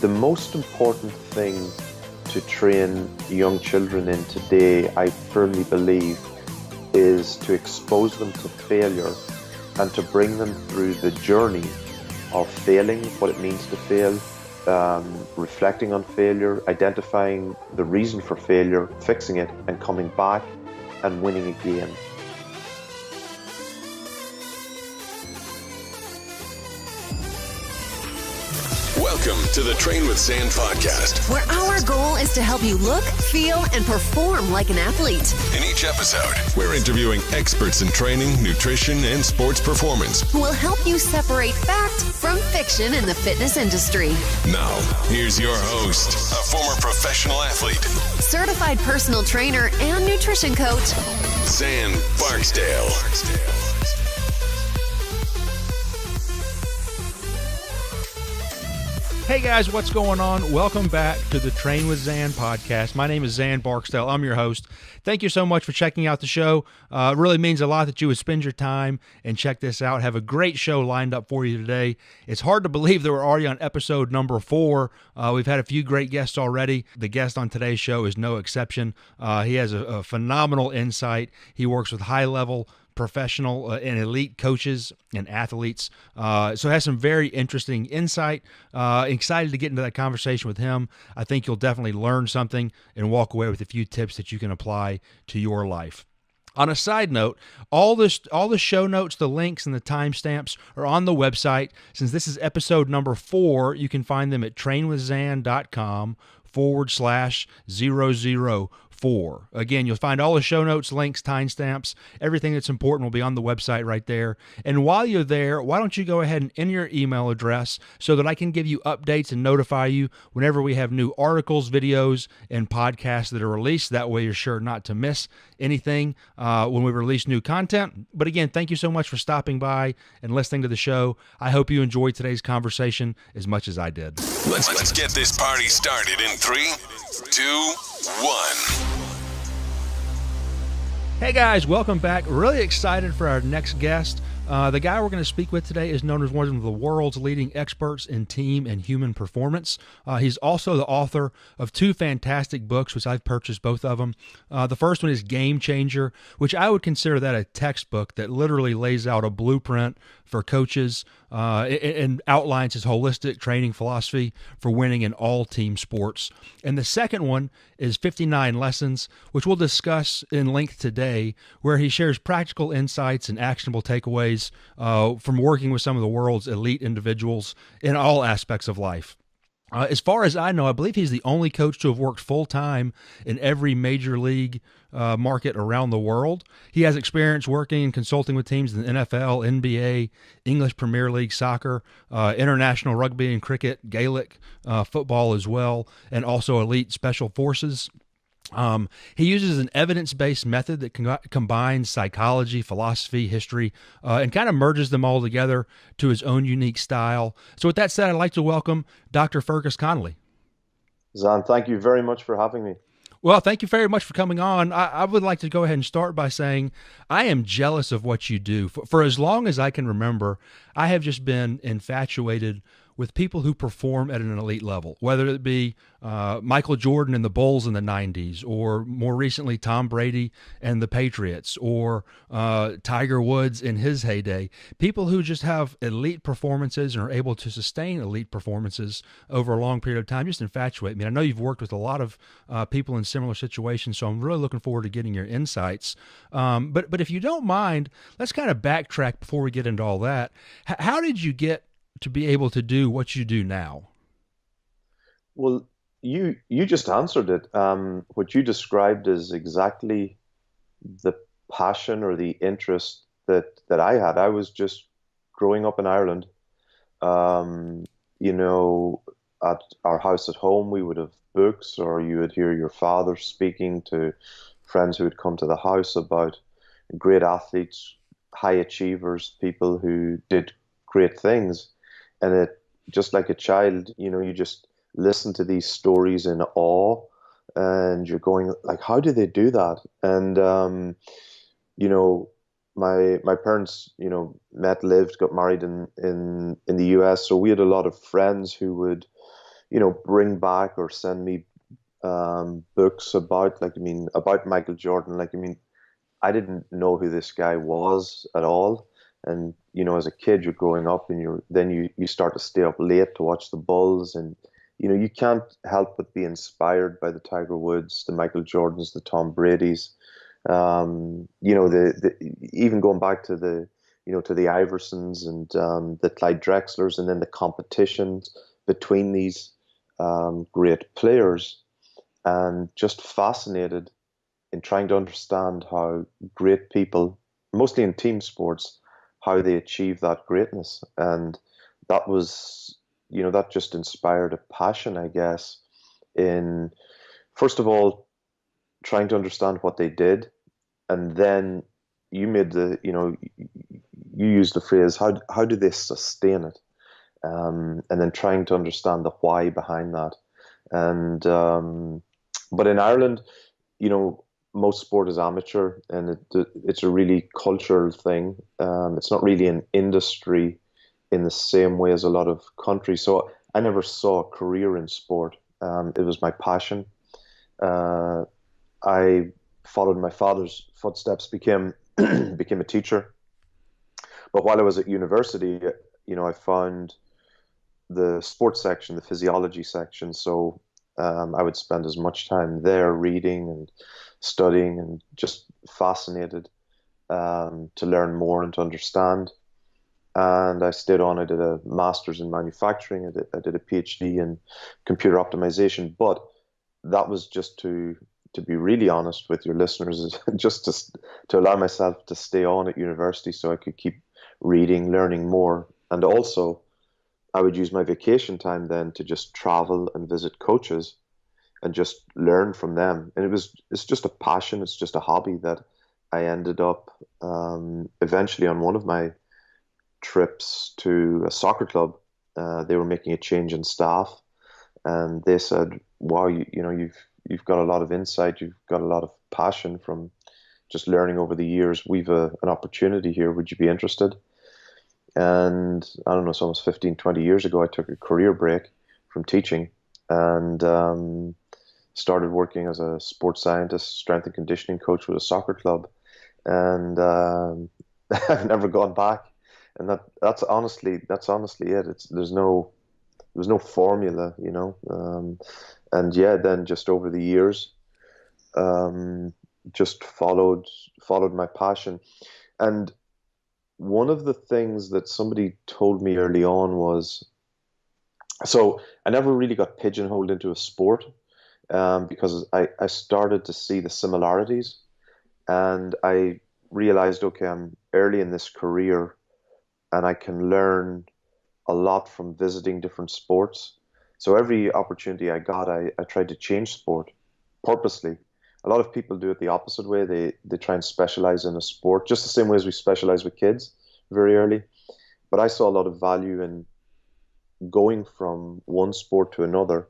The most important thing to train young children in today, I firmly believe, is to expose them to failure and to bring them through the journey of failing, what it means to fail, reflecting on failure, identifying the reason for failure, fixing it, and coming back and winning again. Welcome to the Train with Xan podcast, where our goal is to help you look, feel, and perform like an athlete. In each episode, we're interviewing experts in training, nutrition, and sports performance who will help you separate fact from fiction in the fitness industry. Now, here's your host, a former professional athlete, certified personal trainer, and nutrition coach, Xan Barksdale. Hey guys, what's going on? Welcome back to the Train with Xan podcast. My name is Xan Barksdale. I'm your host. Thank you so much for checking out the show. It really means a lot that you would spend your time and check this out. Have a great show lined up for you today. It's hard to believe that we're already on episode number 4. We've had a few great guests already. The guest on today's show is no exception. He has a phenomenal insight. He works with high-level professional and elite coaches and athletes. So has some very interesting insight. Excited to get into that conversation with him. I think you'll definitely learn something and walk away with a few tips that you can apply to your life. On a side note, all the show notes, the links, and the timestamps are on the website. Since this is episode number 4, you can find them at trainwithxan.com/004. Again, you'll find all the show notes, links, timestamps, everything that's important will be on the website right there. And while you're there, why don't you go ahead and enter your email address so that I can give you updates and notify you whenever we have new articles, videos, and podcasts that are released. That way you're sure not to miss anything when we release new content. But again, thank you so much for stopping by and listening to the show. I hope you enjoyed today's conversation as much as I did. Let's get this party started in 3, 2, 1. Hey guys, welcome back. Really excited for our next guest. The guy we're going to speak with today is known as one of the world's leading experts in team and human performance. He's also the author of 2 fantastic books, which I've purchased both of them. The first one is Game Changer, which I would consider that a textbook that literally lays out a blueprint for coaches and outlines his holistic training philosophy for winning in all team sports. And the second one is 59 Lessons, which we'll discuss in length today, where he shares practical insights and actionable takeaways from working with some of the world's elite individuals in all aspects of life. As far as I know, I believe he's the only coach to have worked full-time in every major league market around the world. He has experience working and consulting with teams in the NFL, NBA, English Premier League soccer, international rugby and cricket, Gaelic football as well, and also elite special forces. He uses an evidence-based method that combines psychology, philosophy, history, and kind of merges them all together to his own unique style. So with that said, I'd like to welcome Dr. Fergus Connolly. Xan, thank you very much for having me. Well, thank you very much for coming on. I would like to go ahead and start by saying I am jealous of what you do. For as long as I can remember, I have just been infatuated with people who perform at an elite level, whether it be Michael Jordan and the Bulls in the 90s, or more recently Tom Brady and the Patriots, or Tiger Woods in his heyday. People who just have elite performances and are able to sustain elite performances over a long period of time just infatuate me. I know you've worked with a lot of people in similar situations, so I'm really looking forward to getting your insights. But if you don't mind, let's kind of backtrack before we get into all that. How did you get to be able to do what you do now? Well, you just answered it. What you described is exactly the passion or the interest that I had. I was just growing up in Ireland. At our house at home, we would have books, or you would hear your father speaking to friends who would come to the house about great athletes, high achievers, people who did great things. And it, just like a child, you just listen to these stories in awe, and you're going like, how do they do that? And, my parents, met, lived, got married in the US. So we had a lot of friends who would, bring back or send me books about, about Michael Jordan. I didn't know who this guy was at all. And, as a kid, you're growing up and you start to stay up late to watch the Bulls. And, you can't help but be inspired by the Tiger Woods, the Michael Jordans, the Tom Bradys. Even going back to the Iversons and the Clyde Drexlers, and then the competitions between these great players, and just fascinated in trying to understand how great people, mostly in team sports, how they achieve that greatness. And that was, that just inspired a passion, I guess, in, first of all, trying to understand what they did. And then you used the phrase, how do they sustain it? And then trying to understand the why behind that. And, but in Ireland, most sport is amateur, and it's a really cultural thing. It's not really an industry in the same way as a lot of countries. So I never saw a career in sport. It was my passion. I followed my father's footsteps, became a teacher. But while I was at university, I found the sports section, the physiology section. So I would spend as much time there reading and studying and just fascinated to learn more and to understand. And I stayed on. I did a master's in manufacturing. I did a PhD in computer optimization. But that was just to be really honest with your listeners, is just to allow myself to stay on at university so I could keep reading, learning more. And also, I would use my vacation time then to just travel and visit coaches and just learn from them. And it's just a passion. It's just a hobby that I ended up eventually on one of my trips to a soccer club. They were making a change in staff, and they said, "Wow, you've got a lot of insight. You've got a lot of passion from just learning over the years. We've an opportunity here. Would you be interested?" And I don't know, it's almost 15, 20 years ago, I took a career break from teaching and started working as a sports scientist, strength and conditioning coach with a soccer club. And I've never gone back. And that's honestly it. There's no formula, and yeah, then just over the years, just followed my passion. And one of the things that somebody told me early on was, so I never really got pigeonholed into a sport, because I started to see the similarities, and I realized, okay, I'm early in this career and I can learn a lot from visiting different sports. So every opportunity I got, I tried to change sport purposely. A lot of people do it the opposite way. They try and specialize in a sport, just the same way as we specialize with kids very early. But I saw a lot of value in going from one sport to another,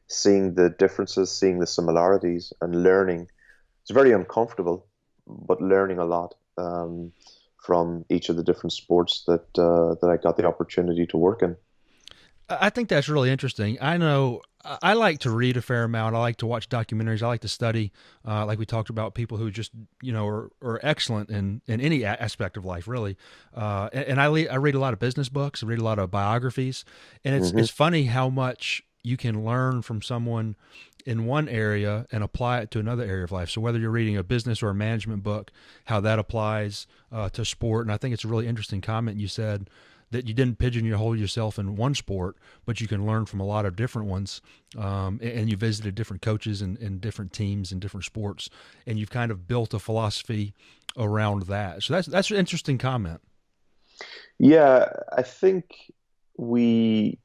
seeing the differences, seeing the similarities, and learning. It's very uncomfortable, but learning a lot from each of the different sports that I got the opportunity to work in. I think that's really interesting. I know I like to read a fair amount. I like to watch documentaries. I like to study, like we talked about, people who just, are excellent in any aspect of life, really. And I read a lot of business books. I read a lot of biographies. And it's funny how much you can learn from someone in one area and apply it to another area of life. So whether you're reading a business or a management book, how that applies to sport. And I think it's a really interesting comment you said, that you didn't pigeonhole yourself in one sport, but you can learn from a lot of different ones. And you visited different coaches and different teams and different sports, and you've kind of built a philosophy around that. So that's an interesting comment. Yeah, I think we,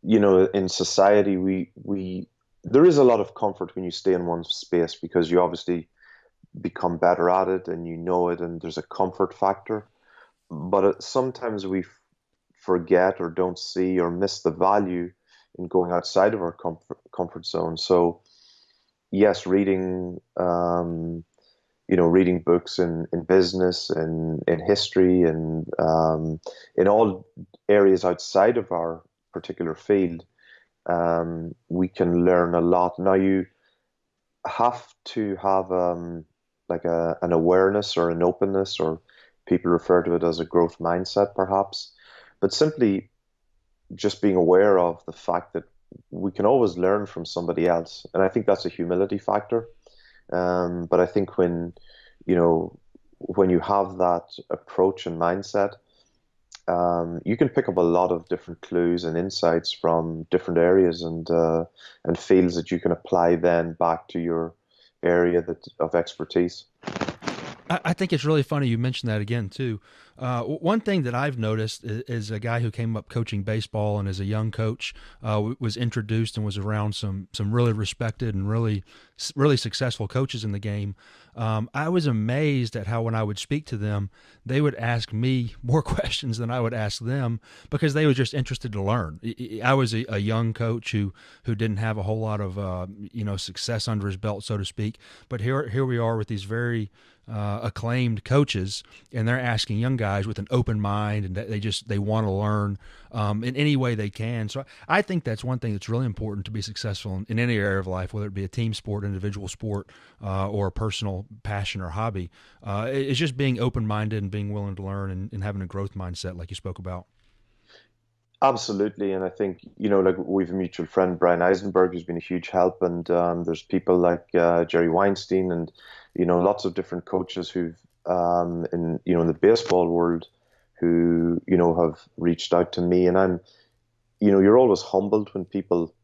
in society, we there is a lot of comfort when you stay in one space, because you obviously become better at it and you know it, and there's a comfort factor. But sometimes we forget or don't see or miss the value in going outside of our comfort zone. So yes, reading reading books in business and in history and in all areas outside of our particular field we can learn a lot. Now, you have to have like an awareness or an openness, or people refer to it as a growth mindset, perhaps. But simply just being aware of the fact that we can always learn from somebody else, and I think that's a humility factor. But I think you know, when you have that approach and mindset, you can pick up a lot of different clues and insights from different areas and fields that you can apply then back to your area of expertise. I think it's really funny you mentioned that again too. One thing that I've noticed is a guy who came up coaching baseball and as a young coach was introduced and was around some really respected and really successful coaches in the game. I was amazed at how when I would speak to them, they would ask me more questions than I would ask them because they were just interested to learn. I was a young coach who didn't have a whole lot of success under his belt, so to speak. But here we are with these very acclaimed coaches, and they're asking young guys with an open mind, and they want to learn in any way they can. So I think that's one thing that's really important to be successful in any area of life, whether it be a team sport, individual sport, or a personal passion or hobby. It's just being open-minded and being willing to learn and having a growth mindset, like you spoke about. Absolutely, and I think, like we've a mutual friend, Brian Eisenberg, who's been a huge help, and there's people like Jerry Weinstein, and lots of different coaches who've in the baseball world who have reached out to me, and you're always humbled when people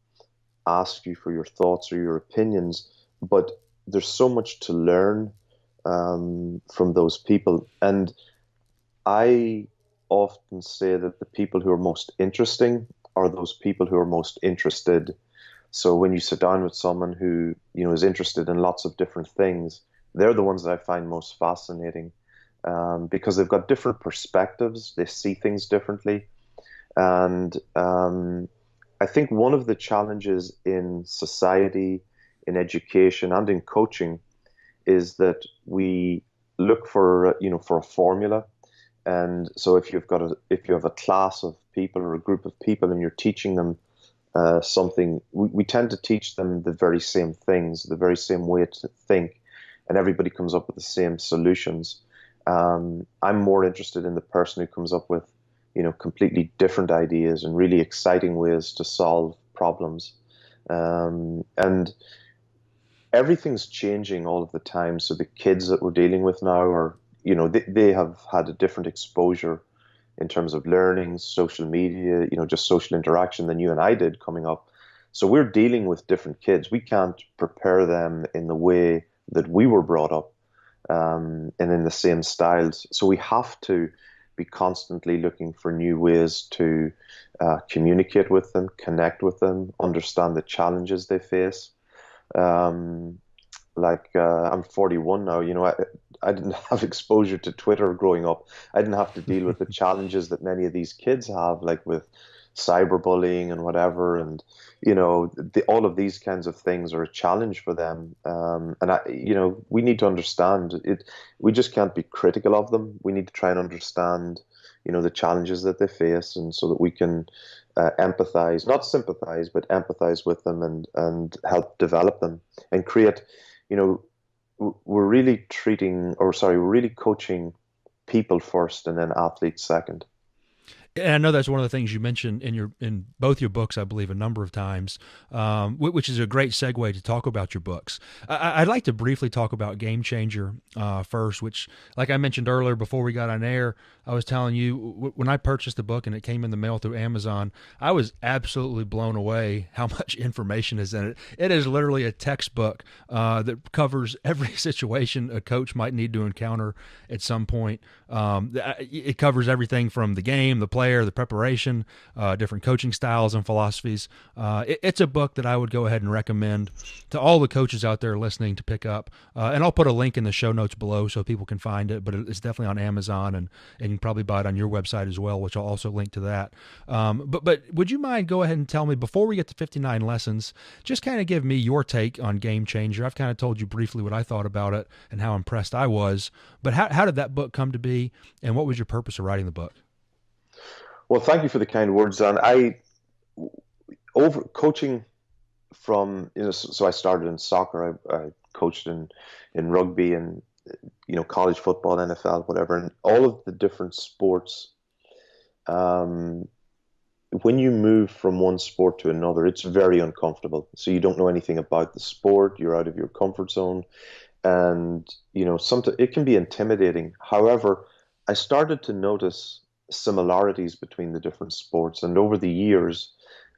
ask you for your thoughts or your opinions, but there's so much to learn from those people, and I often say that the people who are most interesting are those people who are most interested. So when you sit down with someone who is interested in lots of different things, they're the ones that I find most fascinating, because they've got different perspectives, they see things differently, and I think one of the challenges in society, in education, and in coaching is that we look for a formula. And so if you have a class of people or a group of people and you're teaching them something, we tend to teach them the very same things, the very same way to think, and everybody comes up with the same solutions. I'm more interested in the person who comes up with completely different ideas and really exciting ways to solve problems. And everything's changing all of the time. So the kids that we're dealing with now are, they have had a different exposure in terms of learning, social media, just social interaction than you and I did coming up. So we're dealing with different kids. We can't prepare them in the way that we were brought up, and in the same styles. So we have to be constantly looking for new ways to communicate with them, connect with them, understand the challenges they face. I'm 41 now. I didn't have exposure to Twitter growing up. I didn't have to deal with the challenges that many of these kids have, like with cyberbullying and whatever. And all of these kinds of things are a challenge for them. We need to understand it. We just can't be critical of them. We need to try and understand, the challenges that they face, and so that we can empathize, not sympathize, but empathize with them and help develop them and create. We're really coaching people first and then athletes second. And I know that's one of the things you mentioned in both your books, I believe, a number of times, which is a great segue to talk about your books. I'd like to briefly talk about Game Changer first, which, like I mentioned earlier before we got on air, I was telling you when I purchased the book and it came in the mail through Amazon, I was absolutely blown away how much information is in it. It is literally a textbook that covers every situation a coach might need to encounter at some point. It covers everything from the game, the player, the preparation, different coaching styles and philosophies. It's a book that I would go ahead and recommend to all the coaches out there listening to pick up. And I'll put a link in the show notes below so people can find it, but it's definitely on Amazon, and you can probably buy it on your website as well, which I'll also link to that. But would you mind go ahead and tell me, before we get to 59 lessons, just kind of give me your take on Game Changer. I've kind of told you briefly what I thought about it and how impressed I was, but how did that book come to be, and what was your purpose of writing the book? Well, thank you for the kind words, Dan. over coaching from, so I started in soccer. I coached in rugby and, college football, NFL, whatever, and all of the different sports. Um, when you move from one sport to another, it's very uncomfortable. So you don't know anything about the sport. You're out of your comfort zone, and sometimes it can be intimidating. However, I started to notice similarities between the different sports, and over the years,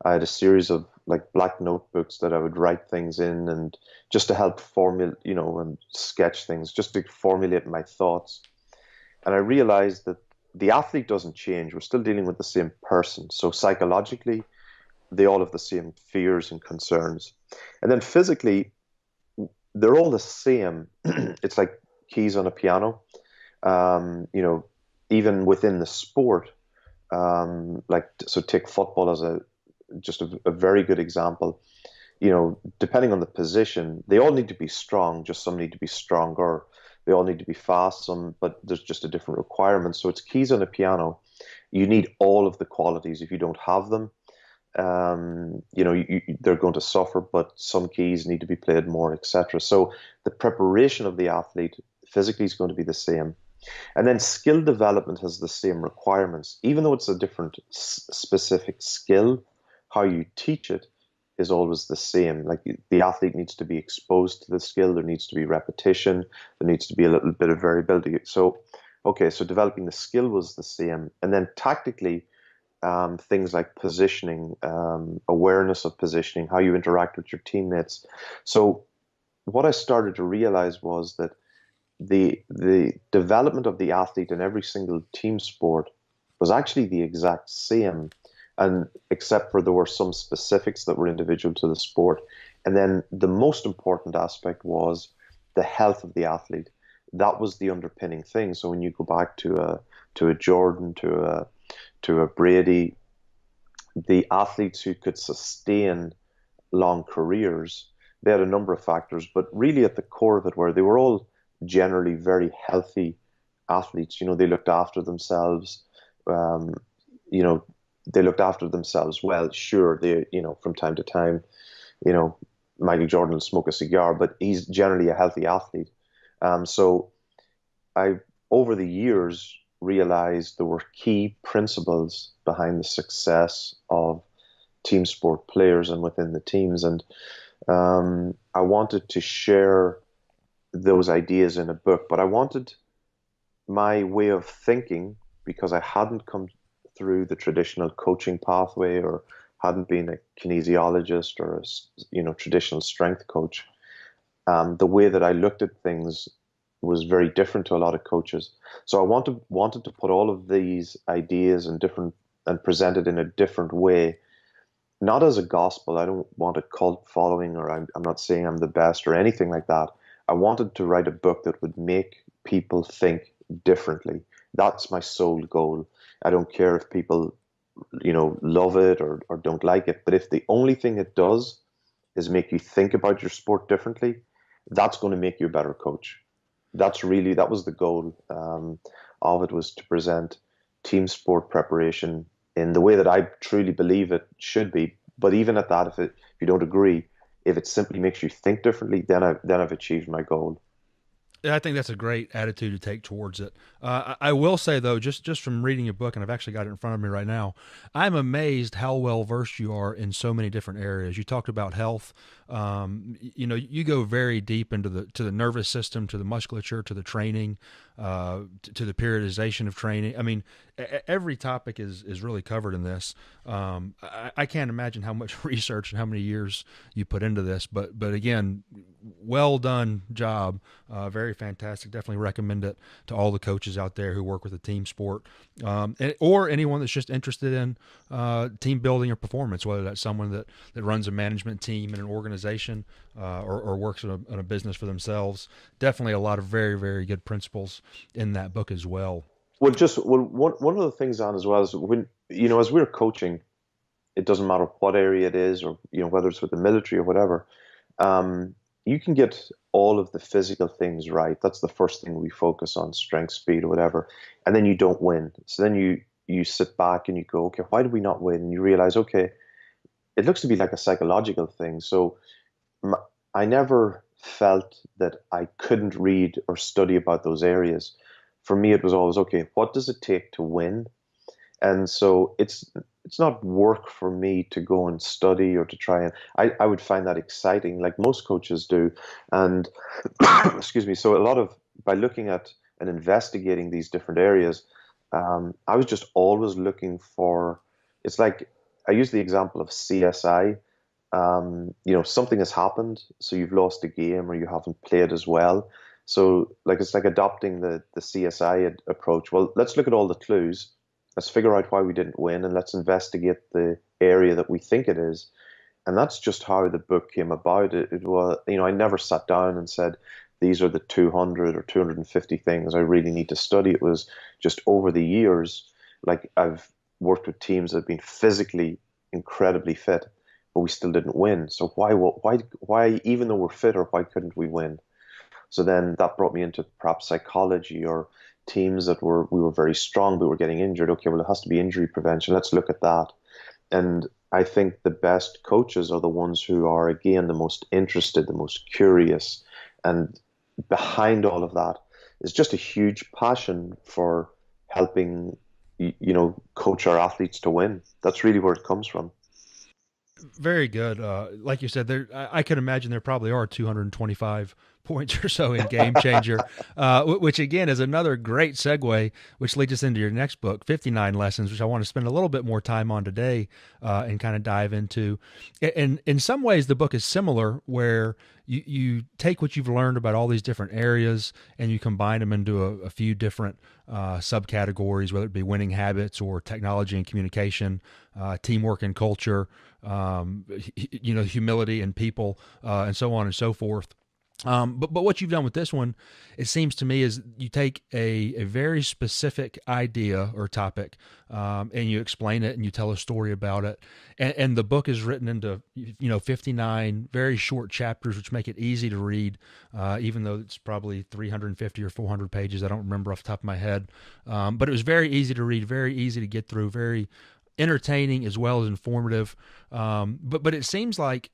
I had a series of like black notebooks that I would write things in, and just to help formulate, and sketch things, just to formulate my thoughts. And I realized that the athlete doesn't change. We're still dealing with the same person. So psychologically, they all have the same fears and concerns. And then physically, they're all the same. It's like keys on a piano. Even within the sport, so take football as a very good example. Depending on the position, they all need to be strong. Just some need to be stronger. They all need to be fast. But there's just a different requirement. So it's keys on a piano. You need all of the qualities. If you don't have them, they're going to suffer. But some keys need to be played more, etc. So the preparation of the athlete physically is going to be the same. And then skill development has the same requirements, even though it's a different specific skill. How you teach it is always the same. Like the athlete needs to be exposed to the skill. There needs to be repetition. There needs to be a little bit of variability. So developing the skill was the same. And then tactically, things like positioning, awareness of positioning, how you interact with your teammates. So what I started to realize was that the development of the athlete in every single team sport was actually the exact same, and except for there were some specifics that were individual to the sport. And then the most important aspect was the health of the athlete. That was the underpinning thing. So when you go back to a Jordan, to a Brady, the athletes who could sustain long careers, they had a number of factors, but really at the core of it were they were all generally very healthy athletes. They looked after themselves. They looked after themselves well. Sure, they, from time to time, Michael Jordan will smoke a cigar, but he's generally a healthy athlete. So I, over the years, realized there were key principles behind the success of team sport players and within the teams. And I wanted to share those ideas in a book, but I wanted my way of thinking, because I hadn't come through the traditional coaching pathway or hadn't been a kinesiologist or a traditional strength coach. The way that I looked at things was very different to a lot of coaches. So I wanted to put all of these ideas and present it in a different way, not as a gospel. I don't want a cult following, or I'm not saying I'm the best or anything like that. I wanted to write a book that would make people think differently. That's my sole goal. I don't care if people, love it or don't like it. But if the only thing it does is make you think about your sport differently, that's going to make you a better coach. That was the goal of it, was to present team sport preparation in the way that I truly believe it should be. But even at that, if you don't agree, if it simply makes you think differently, then I've achieved my goal. I think that's a great attitude to take towards it. I will say, though, just from reading your book, and I've actually got it in front of me right now, I'm amazed how well versed you are in so many different areas. You talked about health. You go very deep into the nervous system, to the musculature, to the training, to the periodization of training. I mean, every topic is really covered in this. I can't imagine how much research and how many years you put into this, but again, well done job. Very fantastic. Definitely recommend it to all the coaches out there who work with a team sport, or anyone that's just interested in team building or performance, whether that's someone that runs a management team in an organization, or works in a business for themselves. Definitely a lot of very, very good principles in that book as well. One of the things on as well is when, as we're coaching, it doesn't matter what area it is, or, whether it's with the military or whatever, you can get all of the physical things right. That's the first thing we focus on, strength, speed, or whatever. And then you don't win. So then you sit back and you go, okay, why did we not win? And you realize, okay, it looks to be like a psychological thing. So m I never felt that I couldn't read or study about those areas. For me, it was always, okay, what does it take to win? And so it's not work for me to go and study or to try and I would find that exciting, like most coaches do. And excuse me, so a lot of by looking at and investigating these different areas, I was just always looking for, it's like I use the example of CSI. Something has happened, so you've lost a game or you haven't played as well. So like it's like adopting the CSI approach. Well, let's look at all the clues. Let's figure out why we didn't win, and let's investigate the area that we think it is. And that's just how the book came about. It was, I never sat down and said, these are the 200 or 250 things I really need to study. It was just over the years, like I've worked with teams that have been physically incredibly fit, but we still didn't win. So why, even though we're fitter, why couldn't we win? So then that brought me into perhaps psychology or teams that we were very strong but were getting injured. Okay, well, it has to be injury prevention. Let's look at that. And I think the best coaches are the ones who are, again, the most interested, the most curious. And behind all of that is just a huge passion for helping, coach our athletes to win. That's really where it comes from. Very good. Like you said, I can imagine there probably are 225 points or so in Game Changer, which again is another great segue, which leads us into your next book, 59 Lessons, which I want to spend a little bit more time on today and kind of dive into. And in some ways, the book is similar, where you take what you've learned about all these different areas and you combine them into a few different subcategories, whether it be winning habits or technology and communication, teamwork and culture, humility and people, and so on and so forth. But what you've done with this one, it seems to me, is you take a very specific idea or topic, and you explain it and you tell a story about it. And the book is written into 59 very short chapters, which make it easy to read, even though it's probably 350 or 400 pages. I don't remember off the top of my head, but it was very easy to read, very easy to get through, very entertaining as well as informative. But it seems like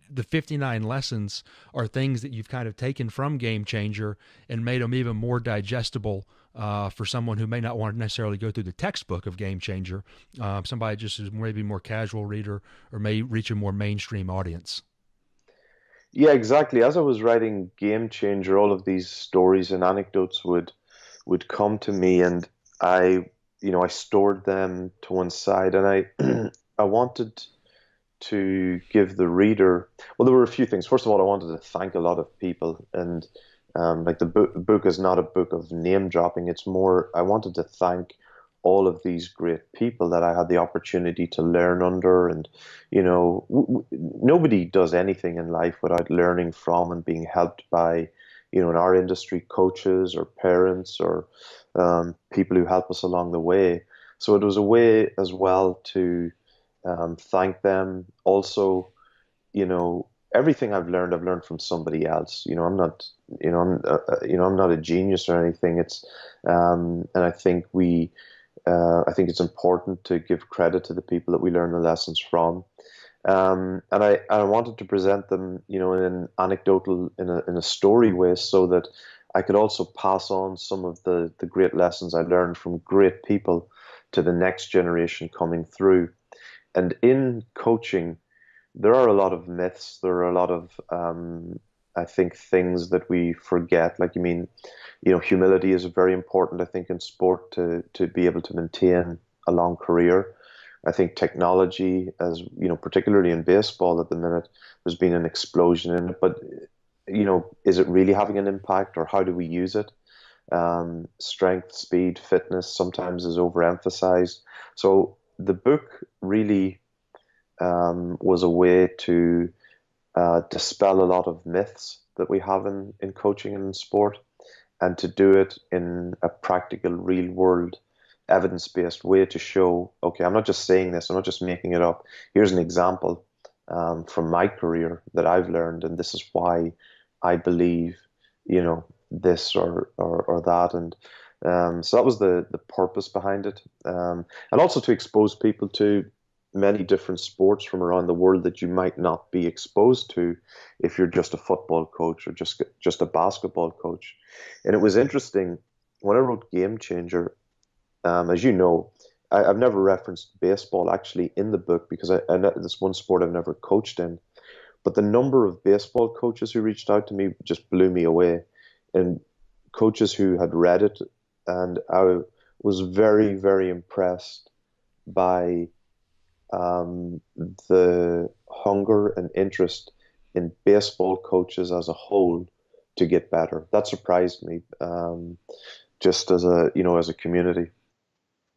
the 59 lessons are things that you've kind of taken from Game Changer and made them even more digestible for someone who may not want to necessarily go through the textbook of Game Changer. Somebody just is maybe more casual reader or may reach a more mainstream audience. Yeah, exactly. As I was writing Game Changer, all of these stories and anecdotes would come to me, and I stored them to one side, and I I wanted to give the reader, well, there were a few things. First of all, I wanted to thank a lot of people, and like the book is not a book of name dropping. It's more, I wanted to thank all of these great people that I had the opportunity to learn under. And nobody does anything in life without learning from and being helped by, in our industry, coaches or parents or people who help us along the way. So it was a way as well to thank them. Also, everything I've learned from somebody else. I'm not, I'm not a genius or anything. And I think I think it's important to give credit to the people that we learn the lessons from. And I wanted to present them, in an anecdotal, in a story way, so that I could also pass on some of the great lessons I learned from great people to the next generation coming through. And in coaching, there are a lot of myths. There are a lot of, I think, things that we forget. Like, humility is very important, I think, in sport to be able to maintain a long career. I think technology, as particularly in baseball at the minute, there's been an explosion in it. But, is it really having an impact, or how do we use it? Strength, speed, fitness sometimes is overemphasized. So the book really was a way to dispel a lot of myths that we have in coaching and in sport, and to do it in a practical, real world, evidence-based way to show, okay, I'm not just saying this, I'm not just making it up. Here's an example from my career that I've learned, and this is why I believe, this or that. And so that was the purpose behind it. And also to expose people to many different sports from around the world that you might not be exposed to if you're just a football coach or just a basketball coach. And it was interesting when I wrote Game Changer. As you know, I've never referenced baseball actually in the book because this one sport I've never coached in. But the number of baseball coaches who reached out to me just blew me away, and coaches who had read it, and I was very, very impressed by the hunger and interest in baseball coaches as a whole to get better. That surprised me, just as a community.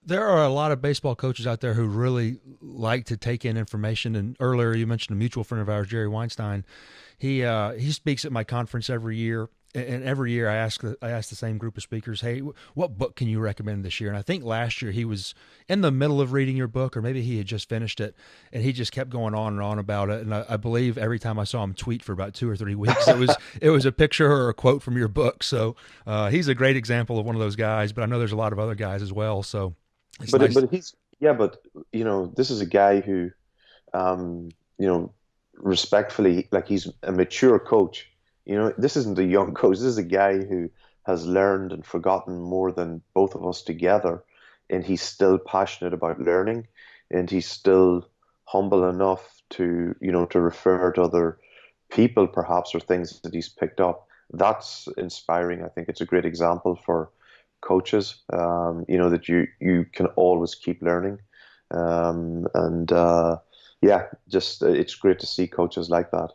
There are a lot of baseball coaches out there who really like to take in information. And earlier you mentioned a mutual friend of ours, Jerry Weinstein. He speaks at my conference every year. And every year I ask the same group of speakers, hey, what book can you recommend this year? And I think last year he was in the middle of reading your book, or maybe he had just finished it, and he just kept going on and on about it. And I believe every time I saw him tweet for about 2 or 3 weeks, it was a picture or a quote from your book. So he's a great example of one of those guys. But I know there's a lot of other guys as well. So it's nice. But this is a guy who, respectfully, like, he's a mature coach. This isn't a young coach. This is a guy who has learned and forgotten more than both of us together, and he's still passionate about learning, and he's still humble enough to refer to other people, perhaps, or things that he's picked up. That's inspiring. I think it's a great example for coaches, that you can always keep learning. It's great to see coaches like that.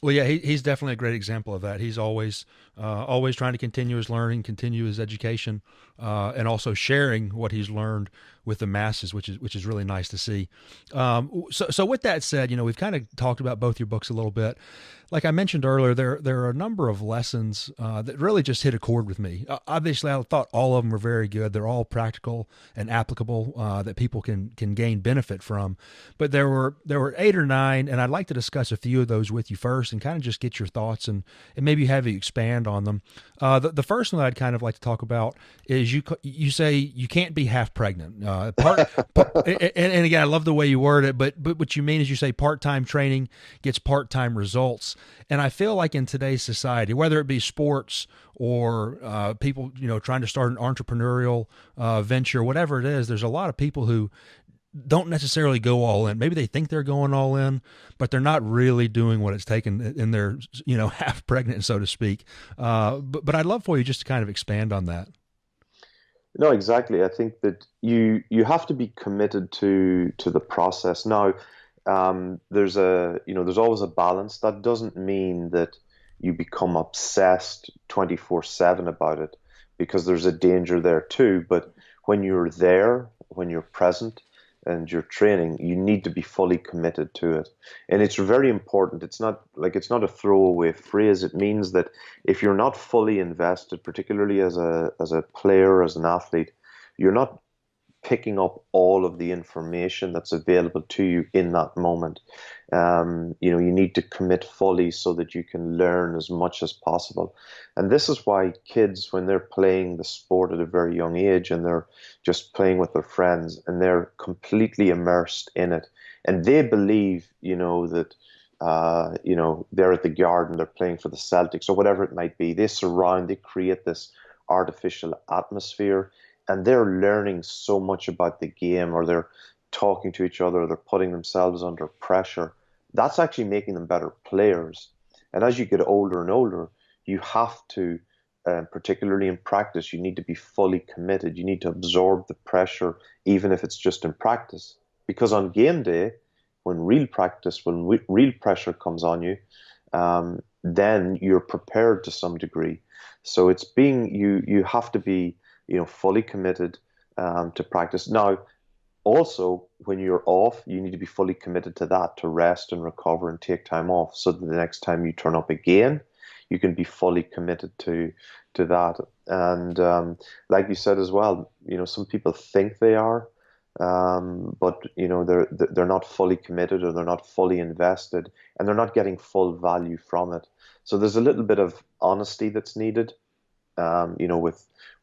Well, yeah, he's definitely a great example of that. He's always trying to continue his learning, continue his education, and also sharing what he's learned with the masses, which is really nice to see. So with that said, we've kind of talked about both your books a little bit. Like I mentioned earlier, there are a number of lessons that really just hit a chord with me. Obviously, I thought all of them were very good. They're all practical and applicable that people can gain benefit from. But there were 8 or 9, and I'd like to discuss a few of those with you first and kind of just get your thoughts and maybe have you expand on them. The first one I'd kind of like to talk about is you say you can't be half pregnant. And again, I love the way you word it, but what you mean is you say part-time training gets part-time results. And I feel like in today's society, whether it be sports or people, trying to start an entrepreneurial venture, whatever it is, there's a lot of people who don't necessarily go all in. Maybe they think they're going all in, but they're not really doing what it's taken in their, half pregnant, so to speak. But I'd love for you just to kind of expand on that. No, exactly. I think that you have to be committed to the process. Now, there's always a balance. That doesn't mean that you become obsessed 24/7 about it, because there's a danger there too. But when you're there, when you're present and you're training, you need to be fully committed to it. And it's very important. It's not a throwaway phrase. It means that if you're not fully invested, particularly as a player, as an athlete, you're not picking up all of the information that's available to you in that moment. You need to commit fully so that you can learn as much as possible. And this is why kids, when they're playing the sport at a very young age and they're just playing with their friends and they're completely immersed in it, and they believe, that they're at the Garden, they're playing for the Celtics or whatever it might be. They create this artificial atmosphere, and they're learning so much about the game, or they're talking to each other, or they're putting themselves under pressure. That's actually making them better players. And as you get older and older, you have to, particularly in practice, you need to be fully committed. You need to absorb the pressure, even if it's just in practice. Because on game day, when real pressure comes on you, then you're prepared to some degree. So you have to be fully committed to practice. Now, also, when you're off, you need to be fully committed to that, to rest and recover and take time off, so that the next time you turn up again, you can be fully committed to that. And like you said as well, some people think they are, but they're not fully committed, or they're not fully invested, and they're not getting full value from it. So there's a little bit of honesty that's needed.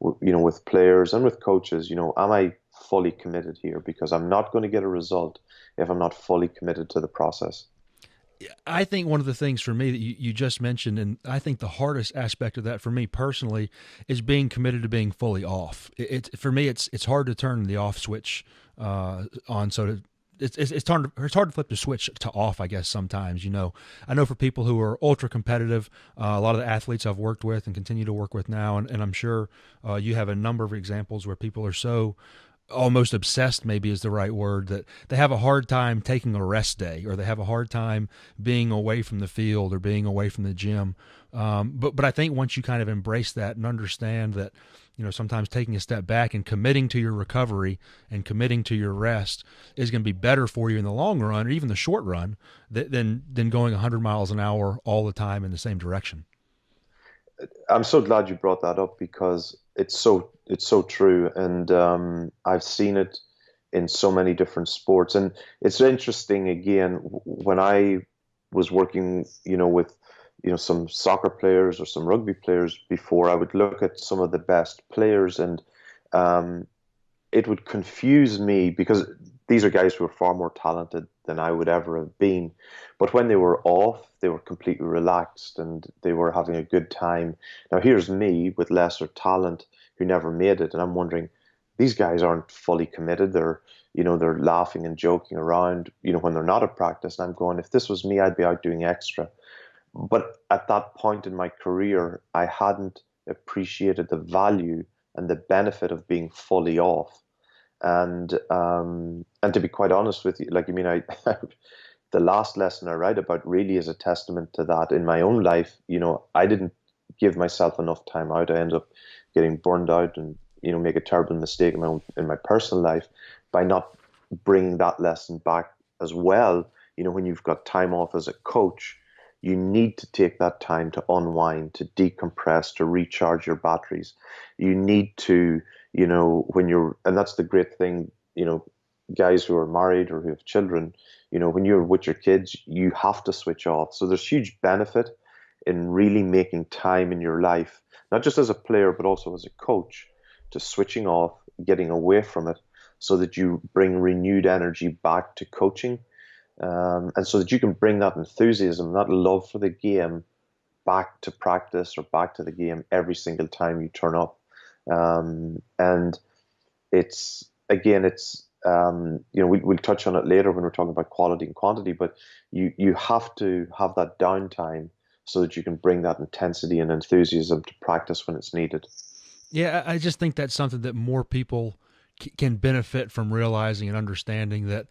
With players and with coaches. Am I fully committed here, because I'm not going to get a result if I'm not fully committed to the process. I think one of the things for me that you just mentioned, and I think the hardest aspect of that for me personally, is being committed to being fully off. For me, it's hard to turn the off switch on. So to, it's hard to flip the switch to off, I guess, sometimes. I know for people who are ultra competitive, a lot of the athletes I've worked with and continue to work with now, and I'm sure you have a number of examples where people are so almost obsessed, maybe is the right word, that they have a hard time taking a rest day, or they have a hard time being away from the field or being away from the gym. But I think once you kind of embrace that and understand that, sometimes taking a step back and committing to your recovery and committing to your rest is going to be better for you in the long run, or even the short run, than going 100 miles an hour all the time in the same direction. I'm so glad you brought that up, because it's so true, and I've seen it in so many different sports. And it's interesting, again, when I was working, with some soccer players or some rugby players before, I would look at some of the best players, and it would confuse me, because these are guys who are far more talented than I would ever have been. But when they were off, they were completely relaxed and they were having a good time. Now, here's me with lesser talent who never made it, and I'm wondering, these guys aren't fully committed. They're laughing and joking around, when they're not at practice. And I'm going, if this was me, I'd be out doing extra. But at that point in my career, I hadn't appreciated the value and the benefit of being fully off. And to be quite honest with you, the last lesson I write about really is a testament to that. In my own life, I didn't give myself enough time out. I ended up getting burned out and, make a terrible mistake in my personal life by not bringing that lesson back as well. When you've got time off as a coach, you need to take that time to unwind, to decompress, to recharge your batteries. You need to, and that's the great thing, guys who are married or who have children, when you're with your kids, you have to switch off. So there's huge benefit in really making time in your life, not just as a player, but also as a coach, to switching off, getting away from it, so that you bring renewed energy back to coaching. And so that you can bring that enthusiasm, that love for the game, back to practice or back to the game every single time you turn up. And it's we'll touch on it later when we're talking about quality and quantity, but you have to have that downtime so that you can bring that intensity and enthusiasm to practice when it's needed. Yeah, I just think that's something that more people can benefit from realizing and understanding that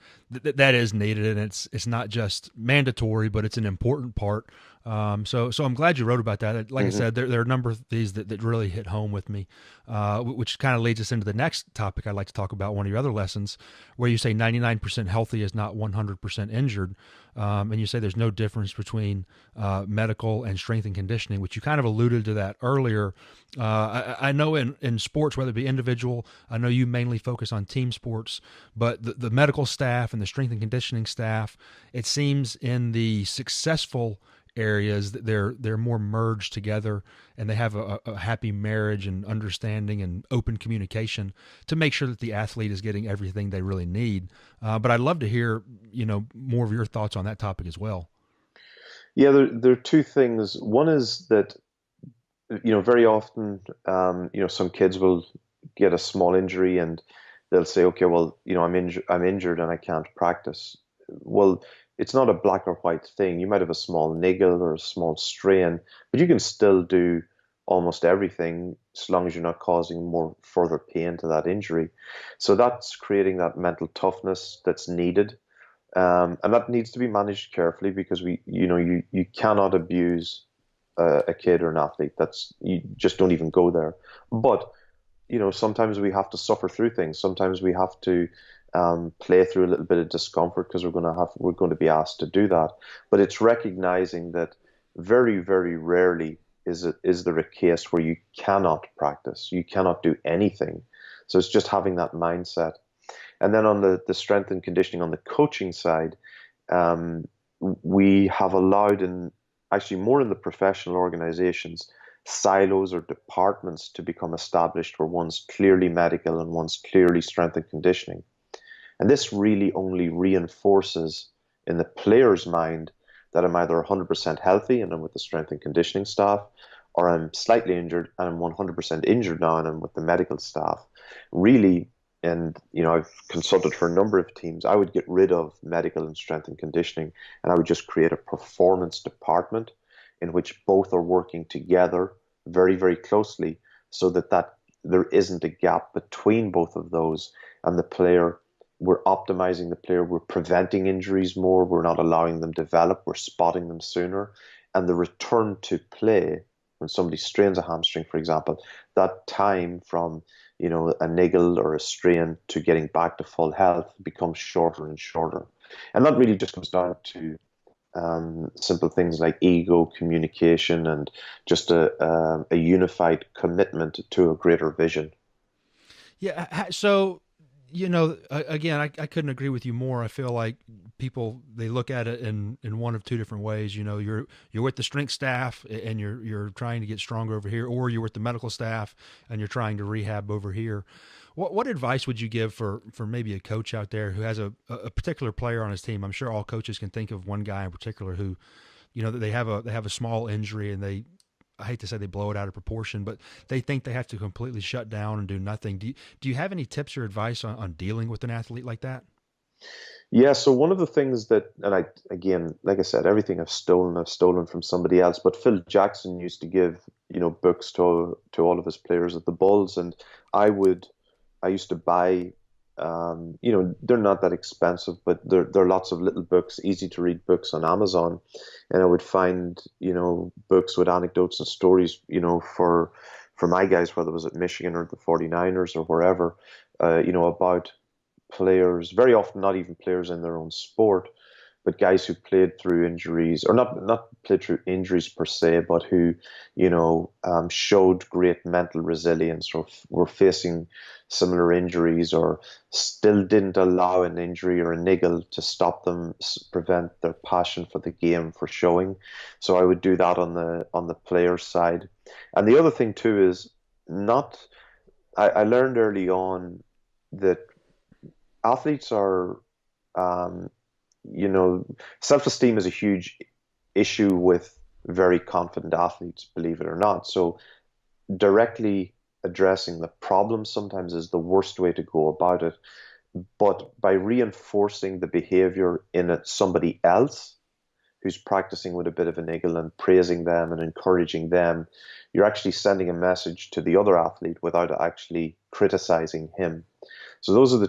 is needed, and it's not just mandatory, but it's an important part. So I'm glad you wrote about that. Like I said, there are a number of these that really hit home with me, which kind of leads us into the next topic I'd like to talk about, one of your other lessons, where you say 99% healthy is not 100% injured. And you say there's no difference between medical and strength and conditioning, which you kind of alluded to that earlier. I know in sports, whether it be individual, I know you mainly focus on team sports, but the medical staff and the strength and conditioning staff, it seems in the successful areas that they're more merged together, and they have a happy marriage and understanding and open communication to make sure that the athlete is getting everything they really need. But I'd love to hear, more of your thoughts on that topic as well. Yeah, there are two things. One is that, very often, some kids will get a small injury and they'll say, okay, well, I'm injured and I can't practice. Well, it's not a black or white thing. You might have a small niggle or a small strain, but you can still do almost everything as long as you're not causing more further pain to that injury. So that's creating that mental toughness that's needed. And that needs to be managed carefully, because you cannot abuse a kid or an athlete. You just don't even go there. But, sometimes we have to suffer through things. Sometimes we have to play through a little bit of discomfort, because we're going to be asked to do that. But it's recognizing that very, very rarely is there a case where you cannot practice, you cannot do anything. So it's just having that mindset. And then on the strength and conditioning, on the coaching side, we have allowed, actually more in the professional organizations, silos or departments to become established where one's clearly medical and one's clearly strength and conditioning. And this really only reinforces in the player's mind that I'm either 100% healthy and I'm with the strength and conditioning staff, or I'm slightly injured and I'm 100% injured now and I'm with the medical staff. Really, and I've consulted for a number of teams, I would get rid of medical and strength and conditioning, and I would just create a performance department in which both are working together very, very closely, so that there isn't a gap between both of those, and the player, we're optimizing the player, we're preventing injuries more, we're not allowing them to develop, we're spotting them sooner. And the return to play, when somebody strains a hamstring, for example, that time from a niggle or a strain to getting back to full health becomes shorter and shorter. And that really just comes down to simple things like ego, communication, and just a unified commitment to a greater vision. Yeah. So, again, I couldn't agree with you more. I feel like people, they look at it in one of two different ways. You're with the strength staff and you're trying to get stronger over here, or you're with the medical staff and you're trying to rehab over here. What advice would you give for maybe a coach out there who has a particular player on his team? I'm sure all coaches can think of one guy in particular who, they have a small injury and I hate to say they blow it out of proportion, but they think they have to completely shut down and do nothing. Do you have any tips or advice on dealing with an athlete like that? Yeah, so one of the things that, and again, like I said, everything I've stolen from somebody else, but Phil Jackson used to give, books to all of his players at the Bulls, and I used to buy, they're not that expensive, but there are lots of little books, easy to read books on Amazon. And I would find, books with anecdotes and stories, for my guys, whether it was at Michigan or the 49ers or wherever, about players, very often not even players in their own sport, but guys who played through injuries, or not played through injuries per se, but who, showed great mental resilience, or were facing similar injuries, or still didn't allow an injury or a niggle to stop them, prevent their passion for the game for showing. So I would do that on the player side. And the other thing too is I learned early on that athletes are, self-esteem is a huge issue with very confident athletes, believe it or not. So directly addressing the problem sometimes is the worst way to go about it. But by reinforcing the behavior in somebody else who's practicing with a bit of a niggle and praising them and encouraging them, you're actually sending a message to the other athlete without actually criticizing him. So those are the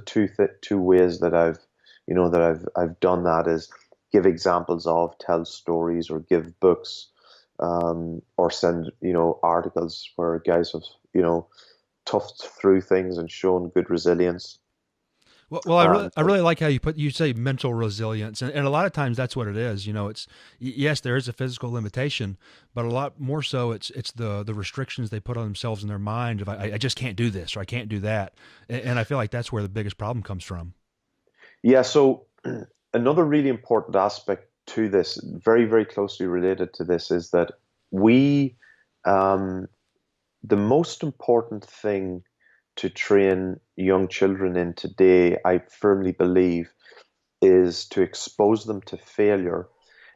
two ways that I've done that, is give examples of, tell stories, or give books, or send articles where guys have toughed through things and shown good resilience. Well, I really like how you say mental resilience, and a lot of times that's what it is. Yes, there is a physical limitation, but a lot more so it's the restrictions they put on themselves in their mind of I just can't do this or I can't do that, and I feel like that's where the biggest problem comes from. Yeah. So another really important aspect to this, very, very closely related to this, is that the most important thing to train young children in today, I firmly believe, is to expose them to failure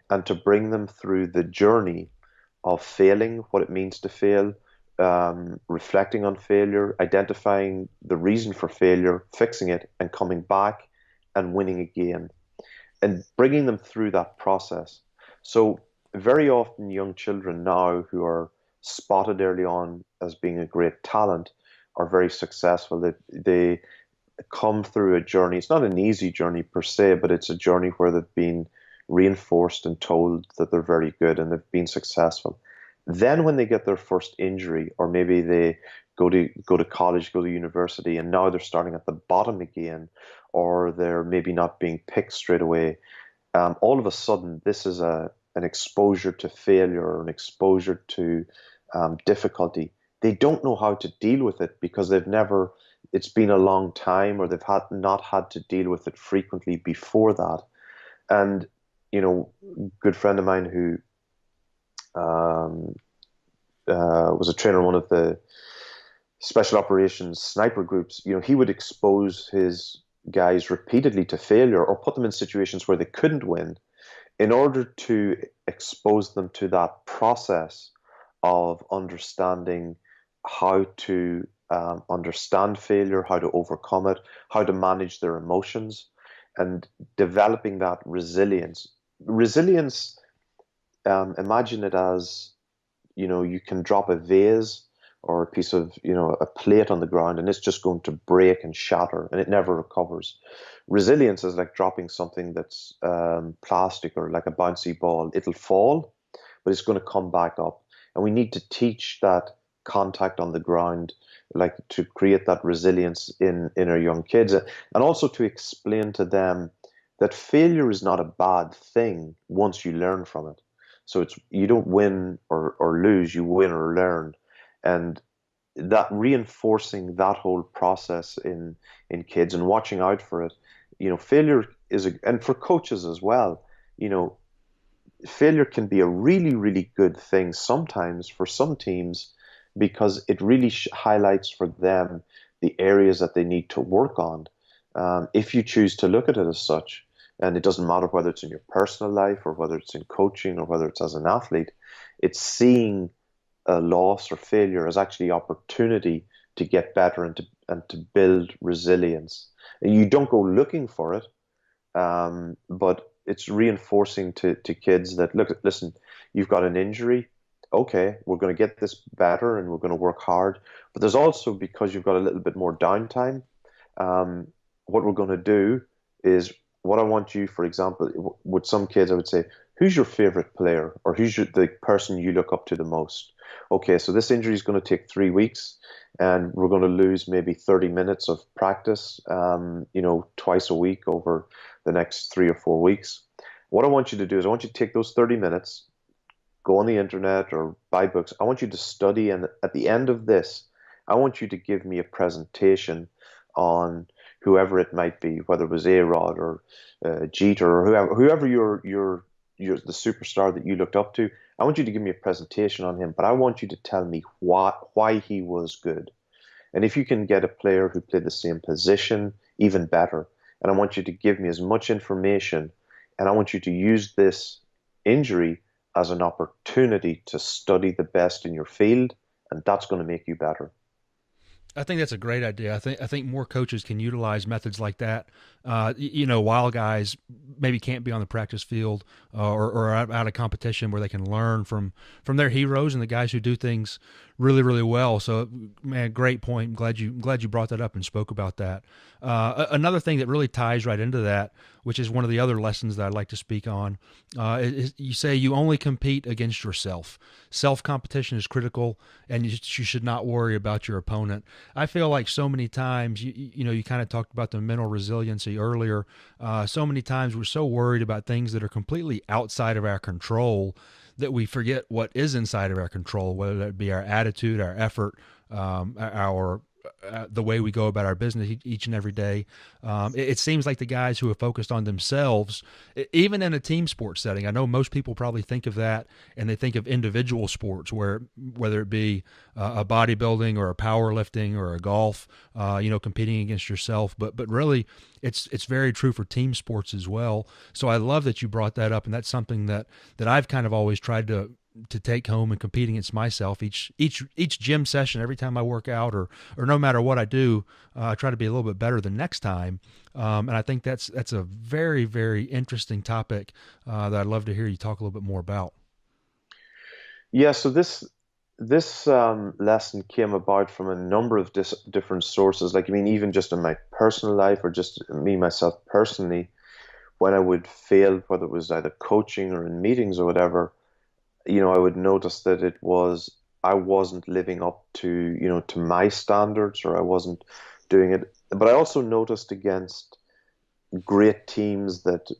and to bring them through the journey of failing, what it means to fail, reflecting on failure, identifying the reason for failure, fixing it, and coming back and winning again, and bringing them through that process. So very often young children now who are spotted early on as being a great talent are very successful. They come through a journey. It's not an easy journey per se, but it's a journey where they've been reinforced and told that they're very good and they've been successful. Then when they get their first injury, or maybe they go to college, go to university, and now they're starting at the bottom again, or they're maybe not being picked straight away, all of a sudden this is an exposure to failure, or an exposure to difficulty. They don't know how to deal with it because it's been a long time, or they've not had to deal with it frequently before that. And, a good friend of mine who was a trainer in one of the special operations sniper groups, he would expose his guys repeatedly to failure or put them in situations where they couldn't win in order to expose them to that process of understanding how to understand failure, how to overcome it, how to manage their emotions, and developing that resilience. Resilience, imagine it as, you can drop a vase or a piece of, a plate on the ground, and it's just going to break and shatter and it never recovers. Resilience is like dropping something that's plastic or like a bouncy ball. It'll fall, but it's going to come back up. And we need to teach that contact on the ground, like to create that resilience in our young kids, and also to explain to them that failure is not a bad thing once you learn from it. So it's, you don't win or lose, you win or learn. And that reinforcing that whole process in kids and watching out for it, failure is and for coaches as well, failure can be a really, really good thing sometimes for some teams, because it really highlights for them the areas that they need to work on. If you choose to look at it as such, and it doesn't matter whether it's in your personal life or whether it's in coaching or whether it's as an athlete, it's seeing a loss or failure as actually opportunity to get better and to build resilience. And you don't go looking for it, but it's reinforcing to kids that, look, listen, you've got an injury. Okay, we're going to get this better and we're going to work hard. But there's also, because you've got a little bit more downtime, what we're going to do is, what I want you, for example, with some kids, I would say, who's your favorite player, or who's the person you look up to the most? Okay, so this injury is going to take 3 weeks, and we're going to lose maybe 30 minutes of practice, twice a week over the next 3 or 4 weeks. What I want you to do is, I want you to take those 30 minutes, go on the internet or buy books. I want you to study, and at the end of this, I want you to give me a presentation on whoever it might be, whether it was A-Rod or Jeter or whoever you're the superstar that you looked up to. I want you to give me a presentation on him, but I want you to tell me why he was good. And if you can get a player who played the same position, even better. And I want you to give me as much information, and I want you to use this injury as an opportunity to study the best in your field, and that's going to make you better. I think that's a great idea. I think more coaches can utilize methods like that. While guys maybe can't be on the practice field or out of competition, where they can learn from their heroes and the guys who do things really, really well. So, man, great point. I'm glad you brought that up and spoke about that. Another thing that really ties right into that, which is one of the other lessons that I'd like to speak on, is you say you only compete against yourself. Self-competition is critical, and you should not worry about your opponent. I feel like so many times, you kind of talked about the mental resiliency earlier. So many times we're so worried about things that are completely outside of our control that we forget what is inside of our control, whether that be our attitude, our effort, our the way we go about our business each and every day. It seems like the guys who are focused on themselves, even in a team sports setting, I know most people probably think of that and they think of individual sports, whether it be a bodybuilding or a powerlifting or a golf, competing against yourself. But really, it's very true for team sports as well. So I love that you brought that up, and that's something that I've kind of always tried to take home and compete against myself each gym session. Every time I work out or no matter what I do, I try to be a little bit better the next time. And I think that's a very, very interesting topic that I'd love to hear you talk a little bit more about. Yeah, so this lesson came about from a number of different sources. Like, I mean, even just in my personal life, or just me myself personally, when I would fail, whether it was either coaching or in meetings or whatever, I would notice that I wasn't living up to my standards, or I wasn't doing it. But I also noticed against great teams that,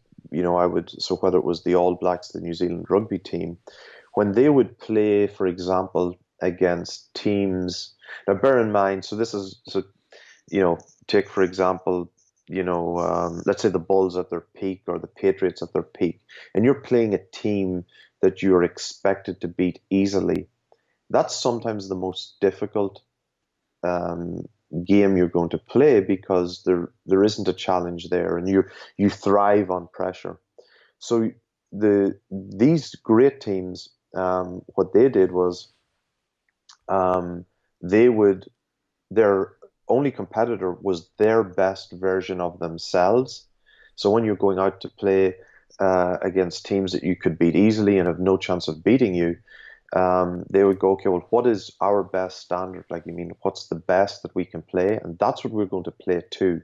so whether it was the All Blacks, the New Zealand rugby team, when they would play, for example, against teams, now bear in mind, take for example, let's say the Bulls at their peak or the Patriots at their peak, and you're playing a team that you're expected to beat easily. that's sometimes the most difficult um, game you're going to play, because there isn't a challenge there, and you thrive on pressure. So these great teams, what they did was, um, they would their only competitor was their best version of themselves. So when you're going out to play against teams that you could beat easily and have no chance of beating you, they would go, okay, well, what is our best standard? Like, you mean, what's the best that we can play? And that's what we're going to play to.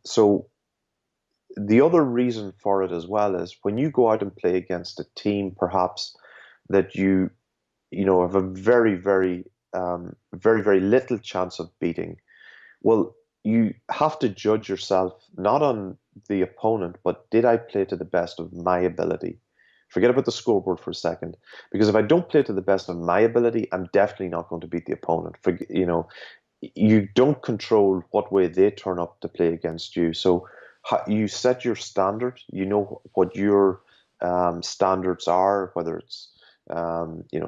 So the other reason for it as well is, when you go out and play against a team, perhaps that you have a very little chance of beating. Well, you have to judge yourself not on the opponent, but did I play to the best of my ability? Forget about the scoreboard for a second, because if I don't play to the best of my ability, I'm definitely not going to beat the opponent. You don't control what way they turn up to play against you. So you set your standard. You know what your standards are, whether it's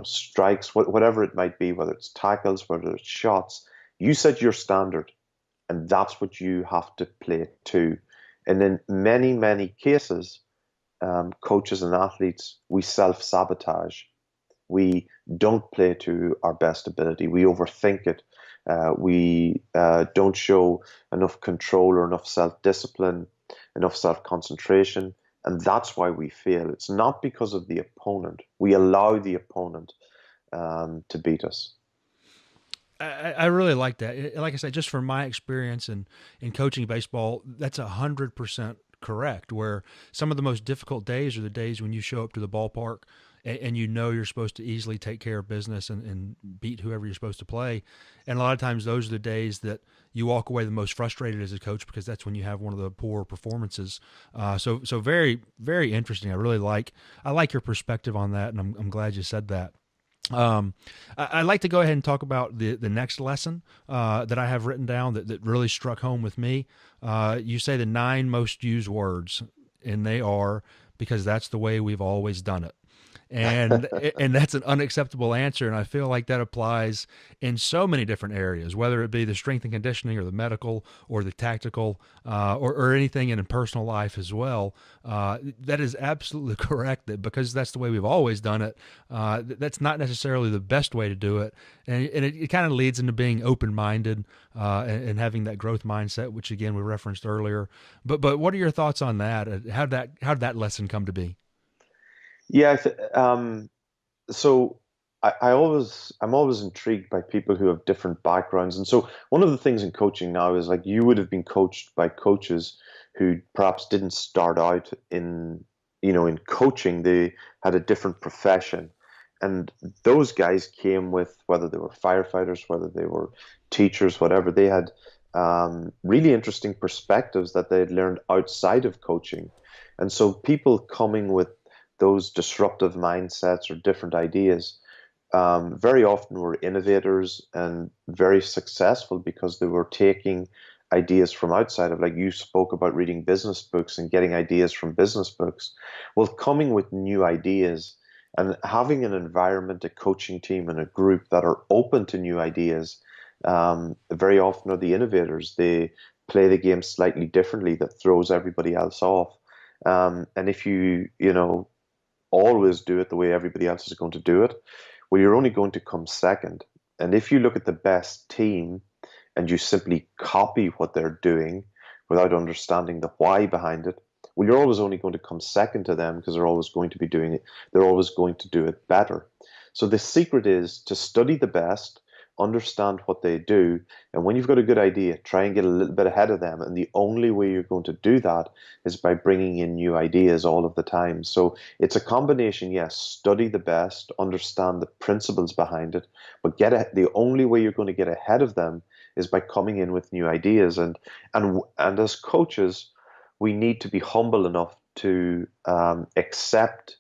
strikes, whatever it might be, whether it's tackles, whether it's shots. You set your standard, and that's what you have to play to. And in many, many cases, coaches and athletes, we self-sabotage. We don't play to our best ability. We overthink it. We don't show enough control or enough self-discipline, enough self-concentration. And that's why we fail. It's not because of the opponent. We allow the opponent to beat us. I really like that. Like I said, just from my experience in coaching baseball, that's 100% correct. Where some of the most difficult days are the days when you show up to the ballpark and you know you're supposed to easily take care of business and beat whoever you're supposed to play. And a lot of times those are the days that you walk away the most frustrated as a coach, because that's when you have one of the poor performances. So very, very interesting. I like your perspective on that, and I'm glad you said that. I'd like to go ahead and talk about the next lesson that I have written down that really struck home with me. You say the 9 most used words, and they are, because that's the way we've always done it. And that's an unacceptable answer, and I feel like that applies in so many different areas, whether it be the strength and conditioning or the medical or the tactical or anything in personal life as well. That is absolutely correct, that because that's the way we've always done it, that's not necessarily the best way to do it, and it kind of leads into being open-minded and having that growth mindset, which again we referenced earlier. But what are your thoughts on that? How'd that lesson come to be? Yeah, so I'm always intrigued by people who have different backgrounds. And so one of the things in coaching now is, like, you would have been coached by coaches who perhaps didn't start out in coaching. They had a different profession. And those guys came with, whether they were firefighters, whether they were teachers, whatever, they had really interesting perspectives that they had learned outside of coaching. And so people coming with those disruptive mindsets or different ideas very often were innovators and very successful, because they were taking ideas from outside of, like you spoke about, reading business books and getting ideas from business books. Well, coming with new ideas and having an environment, a coaching team and a group that are open to new ideas, very often are the innovators. They play the game slightly differently that throws everybody else off. And if you always do it the way everybody else is going to do it, well, you're only going to come second. And if you look at the best team and you simply copy what they're doing without understanding the why behind it, well, you're always only going to come second to them, because they're always going to be doing it. They're always going to do it better. So the secret is to study the best, understand what they do, and when you've got a good idea, try and get a little bit ahead of them. And the only way you're going to do that is by bringing in new ideas all of the time. So it's a combination. Yes, study the best, understand the principles behind it, but the only way you're going to get ahead of them is by coming in with new ideas. And as coaches, we need to be humble enough to accept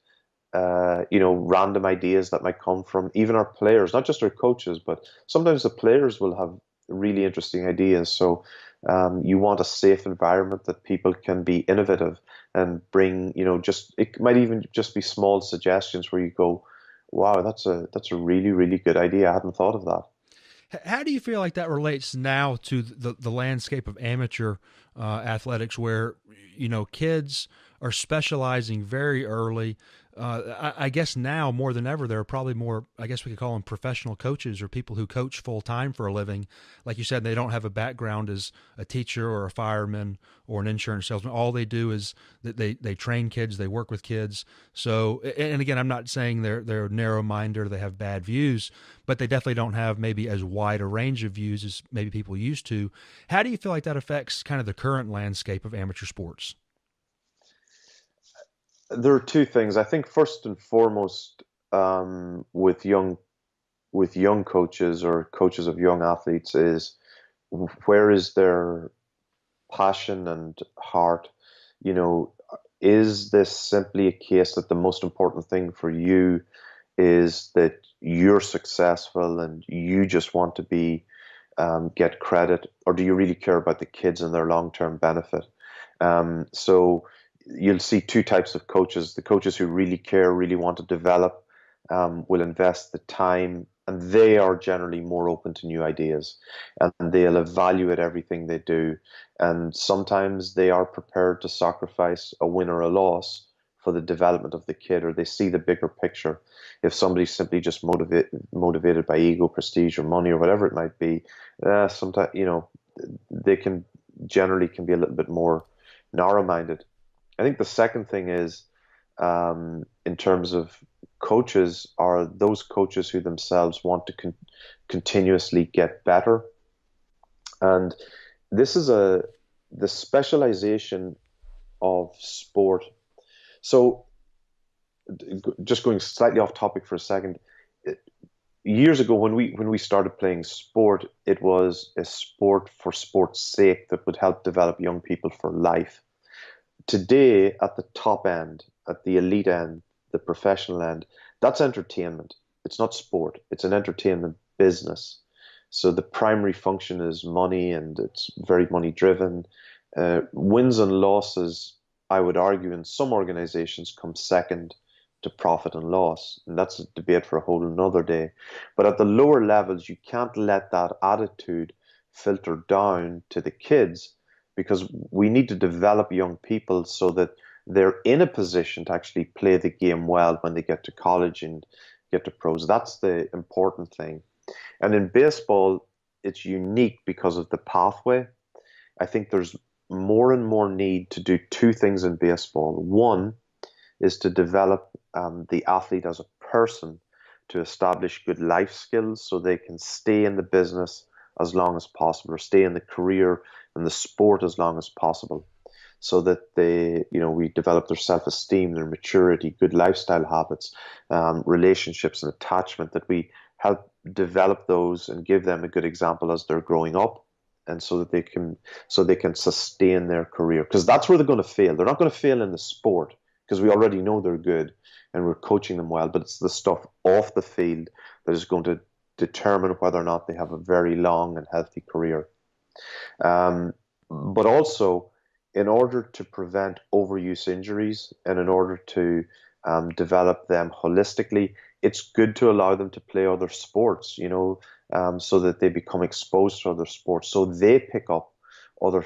random ideas that might come from even our players, not just our coaches, but sometimes the players will have really interesting ideas. So you want a safe environment that people can be innovative and bring, it might even just be small suggestions where you go, Wow, that's a really, really good idea. I hadn't thought of that. How do you feel like that relates now to the landscape of amateur athletics, where kids are specializing very early? I guess now more than ever, there are probably more. I guess we could call them professional coaches or people who coach full time for a living. Like you said, they don't have a background as a teacher or a fireman or an insurance salesman. All they do is that they train kids, they work with kids. So, and again, I'm not saying they're narrow minded or they have bad views, but they definitely don't have maybe as wide a range of views as maybe people used to. How do you feel like that affects kind of the current landscape of amateur sports? There are two things. I think first and foremost, with young coaches or coaches of young athletes, is where is their passion and heart? You know, is this simply a case that the most important thing for you is that you're successful and you just want to be get credit, or do you really care about the kids and their long-term benefit? So you'll see two types of coaches. The coaches who really care, really want to develop, will invest the time, and they are generally more open to new ideas, and they'll evaluate everything they do. And sometimes they are prepared to sacrifice a win or a loss for the development of the kid, or they see the bigger picture. If somebody's simply just motivated by ego, prestige, or money, or whatever it might be, sometimes they can generally can be a little bit more narrow-minded. I think the second thing is, in terms of coaches, are those coaches who themselves want to continuously get better. And this is the specialization of sport. So just going slightly off topic for a second, years ago when we started playing sport, it was a sport for sport's sake that would help develop young people for life. Today, at the top end, at the elite end, the professional end, that's entertainment. It's not sport. It's an entertainment business. So the primary function is money, and it's very money driven. Wins and losses, I would argue, in some organizations come second to profit and loss. And that's a debate for a whole another day. But at the lower levels, you can't let that attitude filter down to the kids, because we need to develop young people so that they're in a position to actually play the game well when they get to college and get to pros. That's the important thing. And in baseball, it's unique because of the pathway. I think there's more and more need to do two things in baseball. One is to develop the athlete as a person, to establish good life skills so they can stay in the business as long as possible, or stay in the career and the sport as long as possible, so that we develop their self-esteem, their maturity, good lifestyle habits, relationships and attachment, that we help develop those and give them a good example as they're growing up, and so that they can sustain their career. Because that's where they're going to fail. They're not going to fail in the sport, because we already know they're good and we're coaching them well, but it's the stuff off the field that is going to determine whether or not they have a very long and healthy career. But also, in order to prevent overuse injuries and in order to develop them holistically, it's good to allow them to play other sports, so that they become exposed to other sports, so they pick up other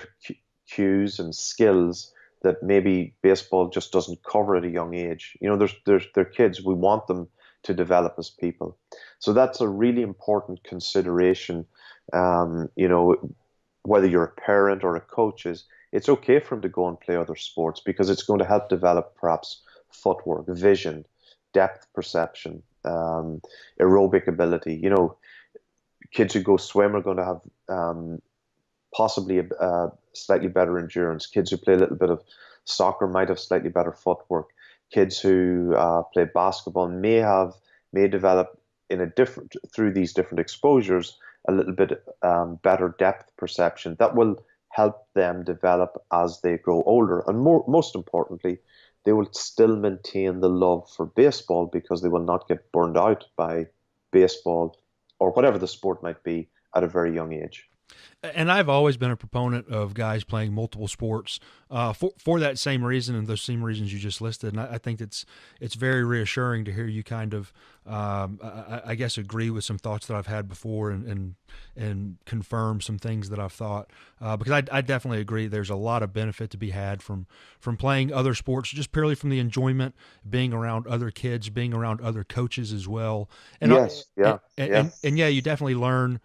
cues and skills that maybe baseball just doesn't cover at a young age. They're kids. We want them to develop as people. So that's a really important consideration. Whether you're a parent or a coach, it's okay for them to go and play other sports, because it's going to help develop perhaps footwork, vision, depth perception, aerobic ability. Kids who go swim are going to have possibly a slightly better endurance. Kids who play a little bit of soccer might have slightly better footwork. Kids who play basketball may develop through these different exposures a little bit better depth perception that will help them develop as they grow older. And most importantly, they will still maintain the love for baseball, because they will not get burned out by baseball or whatever the sport might be at a very young age. And I've always been a proponent of guys playing multiple sports for that same reason and those same reasons you just listed. And I think it's very reassuring to hear you kind of, I guess, agree with some thoughts that I've had before and confirm some things that I've thought. Because I definitely agree there's a lot of benefit to be had from playing other sports, just purely from the enjoyment, being around other kids, being around other coaches as well. And Yes, yeah, yeah. and yeah, you definitely learn,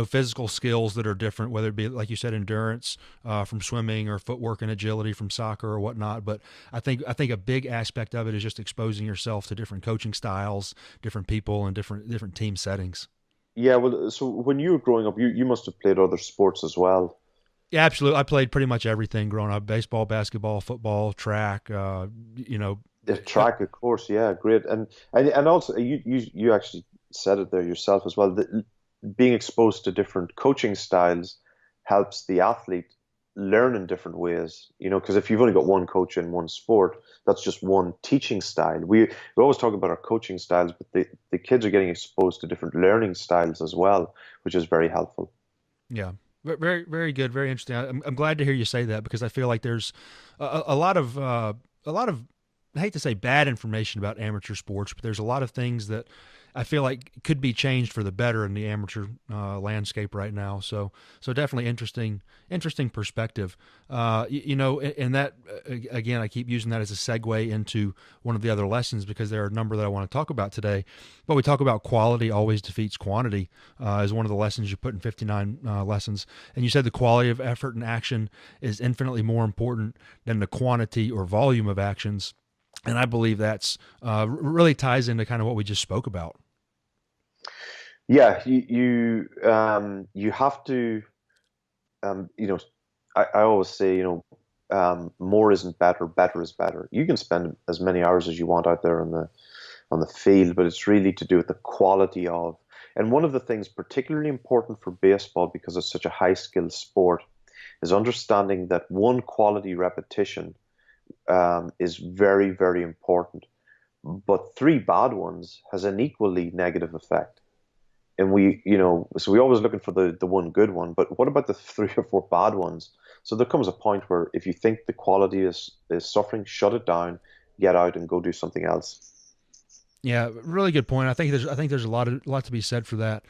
physical skills that are different, whether it be, like you said, endurance from swimming or footwork and agility from soccer or whatnot. But I think a big aspect of it is just exposing yourself to different coaching styles, different people, and different team settings. Yeah, well, so when you were growing up, you must have played other sports as well. Yeah, absolutely. I played pretty much everything growing up: baseball, basketball, football, track. The track, of course, yeah, great. And also you actually said it there yourself as well. That being exposed to different coaching styles helps the athlete learn in different ways. Because if you've only got one coach in one sport, that's just one teaching style. We always talk about our coaching styles, but the kids are getting exposed to different learning styles as well, which is very helpful. Yeah. Very, very good. Very interesting. I'm glad to hear you say that because I feel like there's a lot of I hate to say bad information about amateur sports, but there's a lot of things that I feel like could be changed for the better in the amateur landscape right now. So definitely interesting perspective. And that again, I keep using that as a segue into one of the other lessons because there are a number that I want to talk about today. But we talk about quality always defeats quantity is one of the lessons you put in 59 lessons. And you said the quality of effort and action is infinitely more important than the quantity or volume of actions. And I believe that's really ties into kind of what we just spoke about. Yeah, you have to, I always say, more isn't better, better is better. You can spend as many hours as you want out there on the field, but it's really to do with the quality of. And one of the things particularly important for baseball, because it's such a high skill sport, is understanding that one quality repetition is very, very important. But three bad ones has an equally negative effect. And so we're always looking for the one good one, but what about the three or four bad ones? So there comes a point where if you think the quality is suffering, shut it down, get out and go do something else. Yeah, really good point. I think there's a lot to be said for that.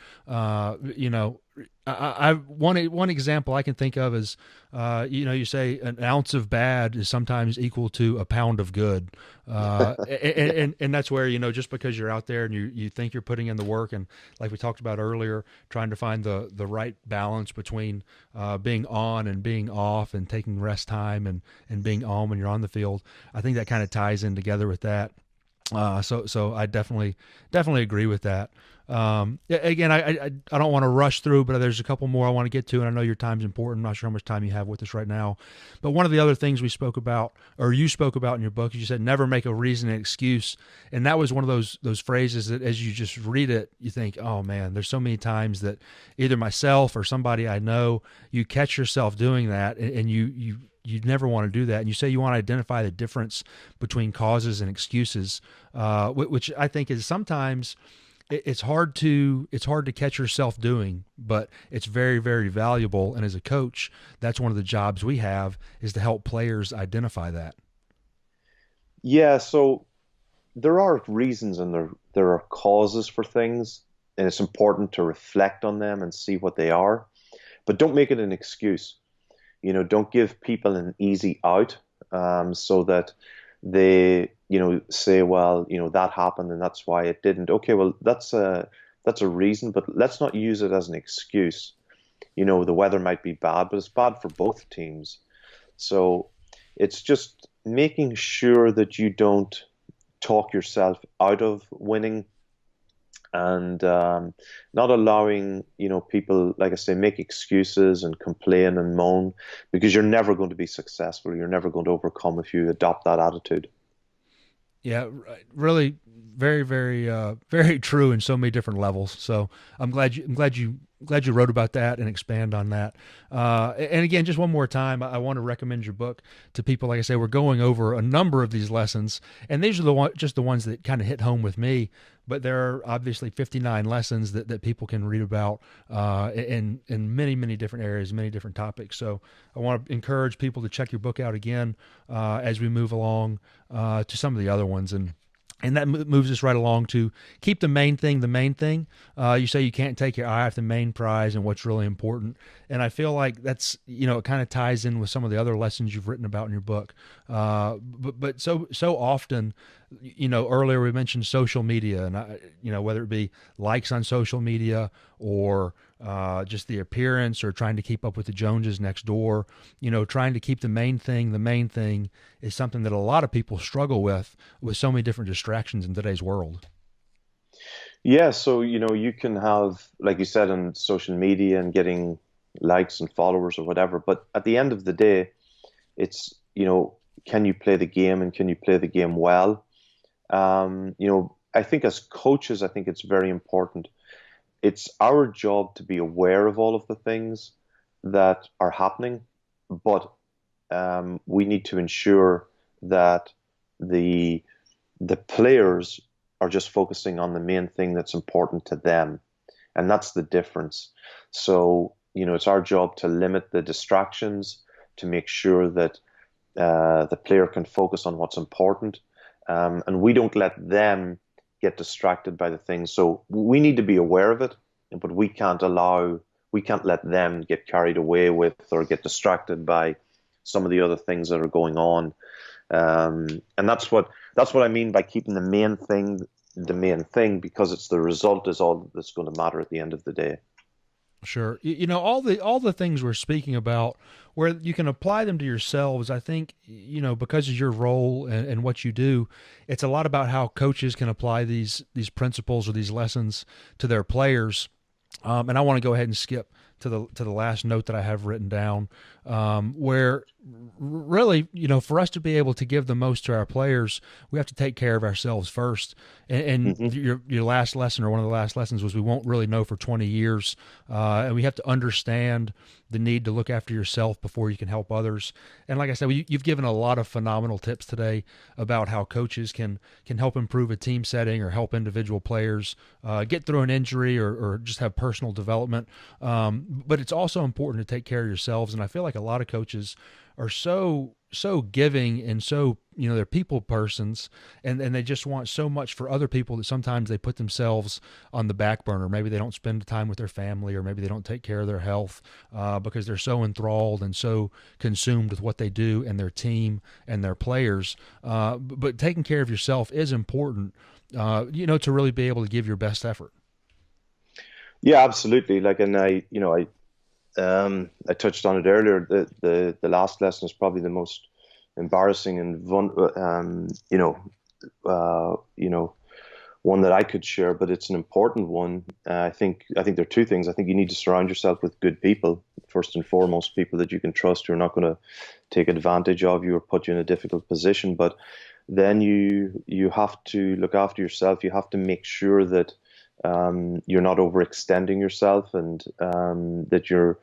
One example I can think of is, you say an ounce of bad is sometimes equal to a pound of good, and that's where just because you're out there and you think you're putting in the work, and like we talked about earlier, trying to find the right balance between being on and being off, and taking rest time and being on when you're on the field. I think that kind of ties in together with that. So I definitely agree with that. Again, I don't want to rush through, but there's a couple more I want to get to, and I know your time's important. I'm not sure how much time you have with us right now, but one of the other things we spoke about, or you spoke about in your book, is you said never make a reason an excuse, and that was one of those phrases that as you just read it, you think, oh man, there's so many times that either myself or somebody I know, you catch yourself doing that, and you never want to do that. And you say you want to identify the difference between causes and excuses, which I think is sometimes it's hard to catch yourself doing, but it's very, very valuable. And as a coach, that's one of the jobs we have, is to help players identify that. Yeah. So there are reasons and there are causes for things, and it's important to reflect on them and see what they are, but don't make it an excuse. Don't give people an easy out, so that they, say, well, that happened and that's why it didn't. Okay, well, that's a reason, but let's not use it as an excuse. The weather might be bad, but it's bad for both teams. So it's just making sure that you don't talk yourself out of winning, and not allowing people, like I say, make excuses and complain and moan, because you're never going to be successful. You're never going to overcome if you adopt that attitude. Yeah, really, very, very, very true in so many different levels. So I'm glad you glad you wrote about that and expand on that. And again, just one more time, I want to recommend your book to people. Like I say, we're going over a number of these lessons, and these are just the ones that kind of hit home with me. But there are obviously 59 lessons that people can read about in many, many different areas, many different topics. So I want to encourage people to check your book out again as we move along to some of the other ones. And that moves us right along to keep the main thing the main thing. You say you can't take your eye off the main prize and what's really important. And I feel like that's, it kind of ties in with some of the other lessons you've written about in your book. But so often, earlier we mentioned social media, and whether it be likes on social media or just the appearance or trying to keep up with the Joneses next door, trying to keep the main thing is something that a lot of people struggle with so many different distractions in today's world. Yeah, so you can have, like you said, on social media and getting likes and followers or whatever, but at the end of the day, it's can you play the game, and can you play the game well? I think as coaches, I think it's very important. It's our job to be aware of all of the things that are happening, but we need to ensure that the players are just focusing on the main thing that's important to them, and that's the difference. So it's our job to limit the distractions, to make sure that the player can focus on what's important, and we don't let them get distracted by the things. So we need to be aware of it, but we can't let them get carried away with or get distracted by some of the other things that are going on. And that's what I mean by keeping the main thing, because it's the result is all that's going to matter at the end of the day. Sure. All the things we're speaking about, where you can apply them to yourselves, I think, because of your role and what you do, it's a lot about how coaches can apply these principles or these lessons to their players. And I want to go ahead and skip to the last note that I have written down, where really, for us to be able to give the most to our players, we have to take care of ourselves first. And Mm-hmm. your last lesson, or one of the last lessons, was we won't really know for 20 years. And we have to understand the need to look after yourself before you can help others. And like I said, you've given a lot of phenomenal tips today about how coaches can help improve a team setting or help individual players get through an injury or just have personal development. But it's also important to take care of yourselves. And I feel like a lot of coaches are so giving and so, they're people persons, and they just want so much for other people that sometimes they put themselves on the back burner. Maybe they don't spend time with their family, or maybe they don't take care of their health because they're so enthralled and so consumed with what they do and their team and their players. But taking care of yourself is important, to really be able to give your best effort. Yeah, absolutely. I touched on it earlier. The last lesson is probably the most embarrassing and one that I could share, but it's an important one. I think there are two things. I think you need to surround yourself with good people, first and foremost, people that you can trust, who are not going to take advantage of you or put you in a difficult position. But then you have to look after yourself. You have to make sure that you're not overextending yourself, and that you're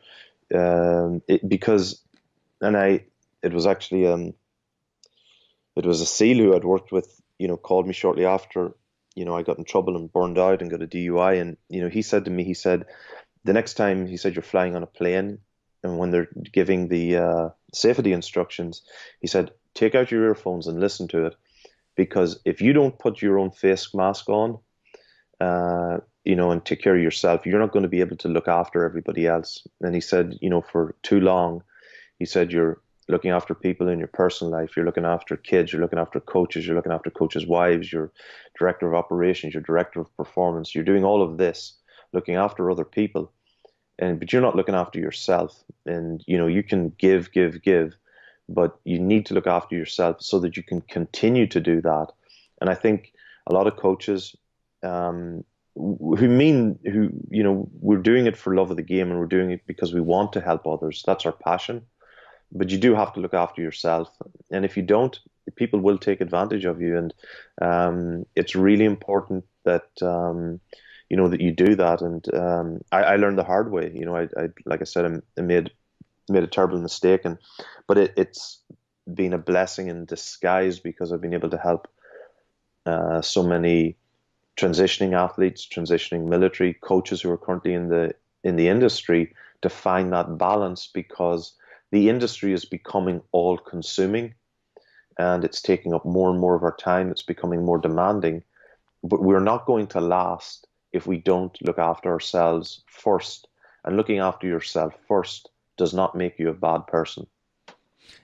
it was a SEAL who I'd worked with, called me shortly after, I got in trouble and burned out and got a DUI. And, he said to me, the next time, you're flying on a plane, and when they're giving the safety instructions, he said, take out your earphones and listen to it. Because if you don't put your own face mask on, and take care of yourself, you're not going to be able to look after everybody else. And he said, for too long, he said, you're looking after people in your personal life, you're looking after kids, you're looking after coaches, you're looking after coaches' wives, you're director of operations, you're director of performance, you're doing all of this, looking after other people, but you're not looking after yourself. And, you can give, but you need to look after yourself so that you can continue to do that. And I think a lot of coaches, we're doing it for love of the game, and we're doing it because we want to help others. That's our passion. But you do have to look after yourself. And if you don't, people will take advantage of you. And it's really important that that you do that. And I learned the hard way. I like I said, I made a terrible mistake, but it's been a blessing in disguise because I've been able to help so many transitioning athletes, transitioning military coaches who are currently in the industry to find that balance, because the industry is becoming all consuming and it's taking up more and more of our time. It's becoming more demanding, but we're not going to last if we don't look after ourselves first. And looking after yourself first does not make you a bad person.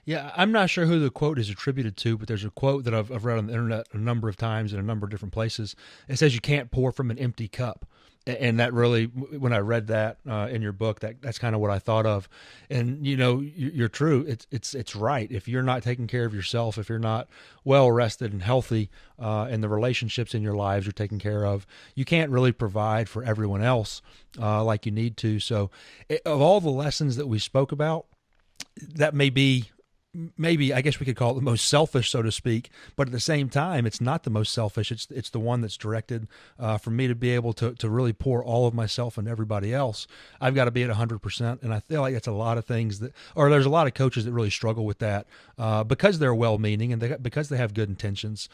Yeah, I'm not sure who the quote is attributed to, but there's a quote that I've read on the internet a number of times in a number of different places. It says you can't pour from an empty cup. And that really, when I read that in your book, that's kind of what I thought of. And you're true. It's right. If you're not taking care of yourself, if you're not well rested and healthy, and the relationships in your lives are taken care of, you can't really provide for everyone else like you need to. So, of all the lessons that we spoke about, that may be, maybe I guess we could call it the most selfish, so to speak, but at the same time, it's not the most selfish. It's the one that's directed for me to be able to really pour all of myself into everybody else. I've got to be at 100%, and I feel like it's a lot of things there's a lot of coaches that really struggle with that because they're well-meaning and because they have good intentions.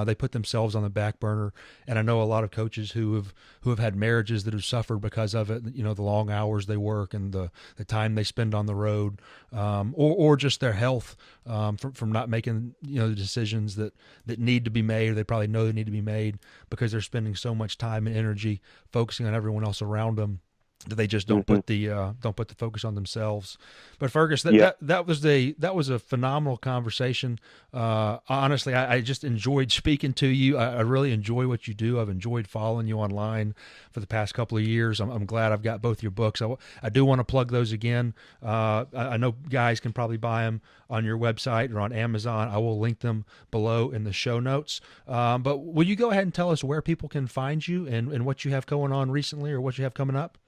They put themselves on the back burner, and I know a lot of coaches who have had marriages that have suffered because of it. The long hours they work and the time they spend on the road, or just their health. From not making the decisions that need to be made, or they probably know they need to be made because they're spending so much time and energy focusing on everyone else around them that they just don't put the focus on themselves. But Fergus, that was a phenomenal conversation. Honestly, I just enjoyed speaking to you. I really enjoy what you do. I've enjoyed following you online for the past couple of years. I'm glad I've got both your books. I do want to plug those again. I know guys can probably buy them on your website or on Amazon. I will link them below in the show notes. But will you go ahead and tell us where people can find you and what you have going on recently or what you have coming up?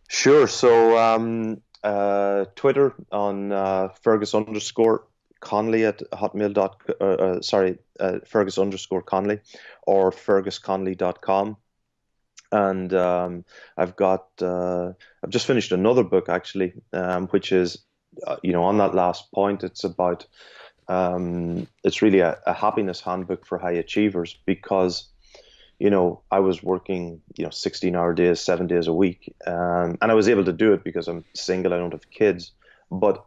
Sure. So Twitter on Fergus_Connolly at hotmail. Fergus_Connolly or fergusconnolly.com. And I've just finished another book actually, which is on that last point. It's about it's really a happiness handbook for high achievers, because I was working 16-hour days, 7 days a week, and I was able to do it because I'm single, I don't have kids. But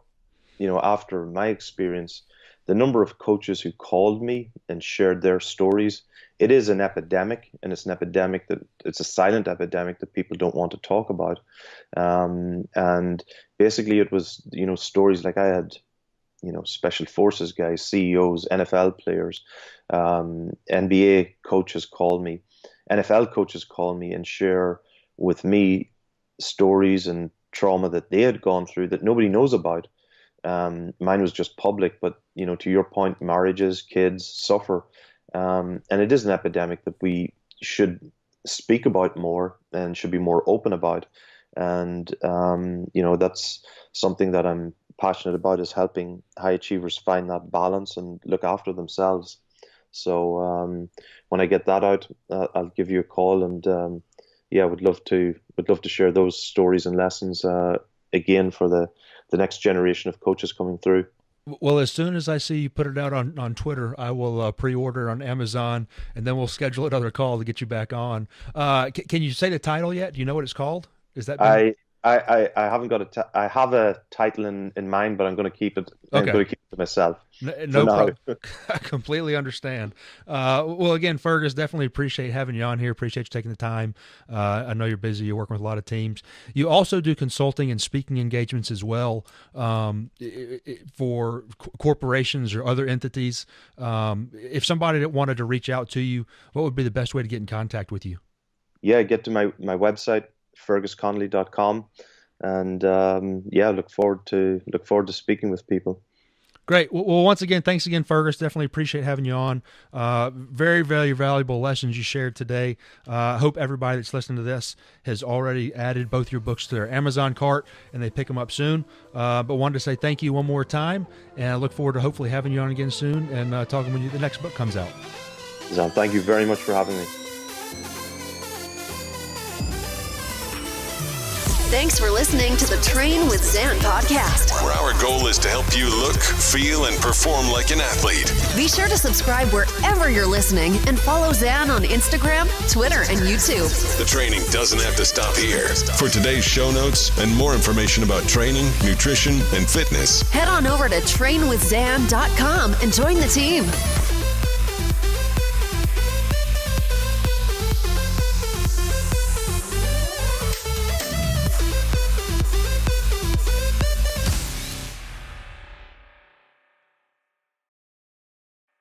after my experience, the number of coaches who called me and shared their stories, it is an epidemic, and it's an epidemic it's a silent epidemic that people don't want to talk about. And basically it was, stories like I had, special forces guys, CEOs, NFL players, NBA coaches call me, NFL coaches call me and share with me stories and trauma that they had gone through that nobody knows about. Mine was just public, but to your point, marriages, kids suffer, and it is an epidemic that we should speak about more and should be more open about. And that's something that I'm passionate about, is helping high achievers find that balance and look after themselves. So when I get that out, I'll give you a call, and would love to share those stories and lessons again for the next generation of coaches coming through. Well, as soon as I see you put it out on Twitter, I will pre-order on Amazon, and then we'll schedule another call to get you back on. Can you say the title yet? Do you know what it's called? Is that I haven't got I have a title in mind, but I'm going to keep it. Okay. I'm going to keep it to myself. No problem. I completely understand. Well, again, Fergus, definitely appreciate having you on here. Appreciate you taking the time. I know you're busy. You're working with a lot of teams. You also do consulting and speaking engagements as well for corporations or other entities. If somebody that wanted to reach out to you, what would be the best way to get in contact with you? Yeah, get to my website, fergusconnolly.com, and look forward to speaking with people. Great. Well, once again, thanks again, Fergus. Definitely appreciate having you on. Very, very valuable lessons you shared today. I hope everybody that's listening to this has already added both your books to their Amazon cart and they pick them up soon. But wanted to say thank you one more time, and I look forward to hopefully having you on again soon and talking when the next book comes out. Thank you very much for having me. Thanks for listening to the Train with Xan podcast, where our goal is to help you look, feel, and perform like an athlete. Be sure to subscribe wherever you're listening and follow Xan on Instagram, Twitter, and YouTube. The training doesn't have to stop here. For today's show notes and more information about training, nutrition, and fitness, head on over to trainwithxan.com and join the team.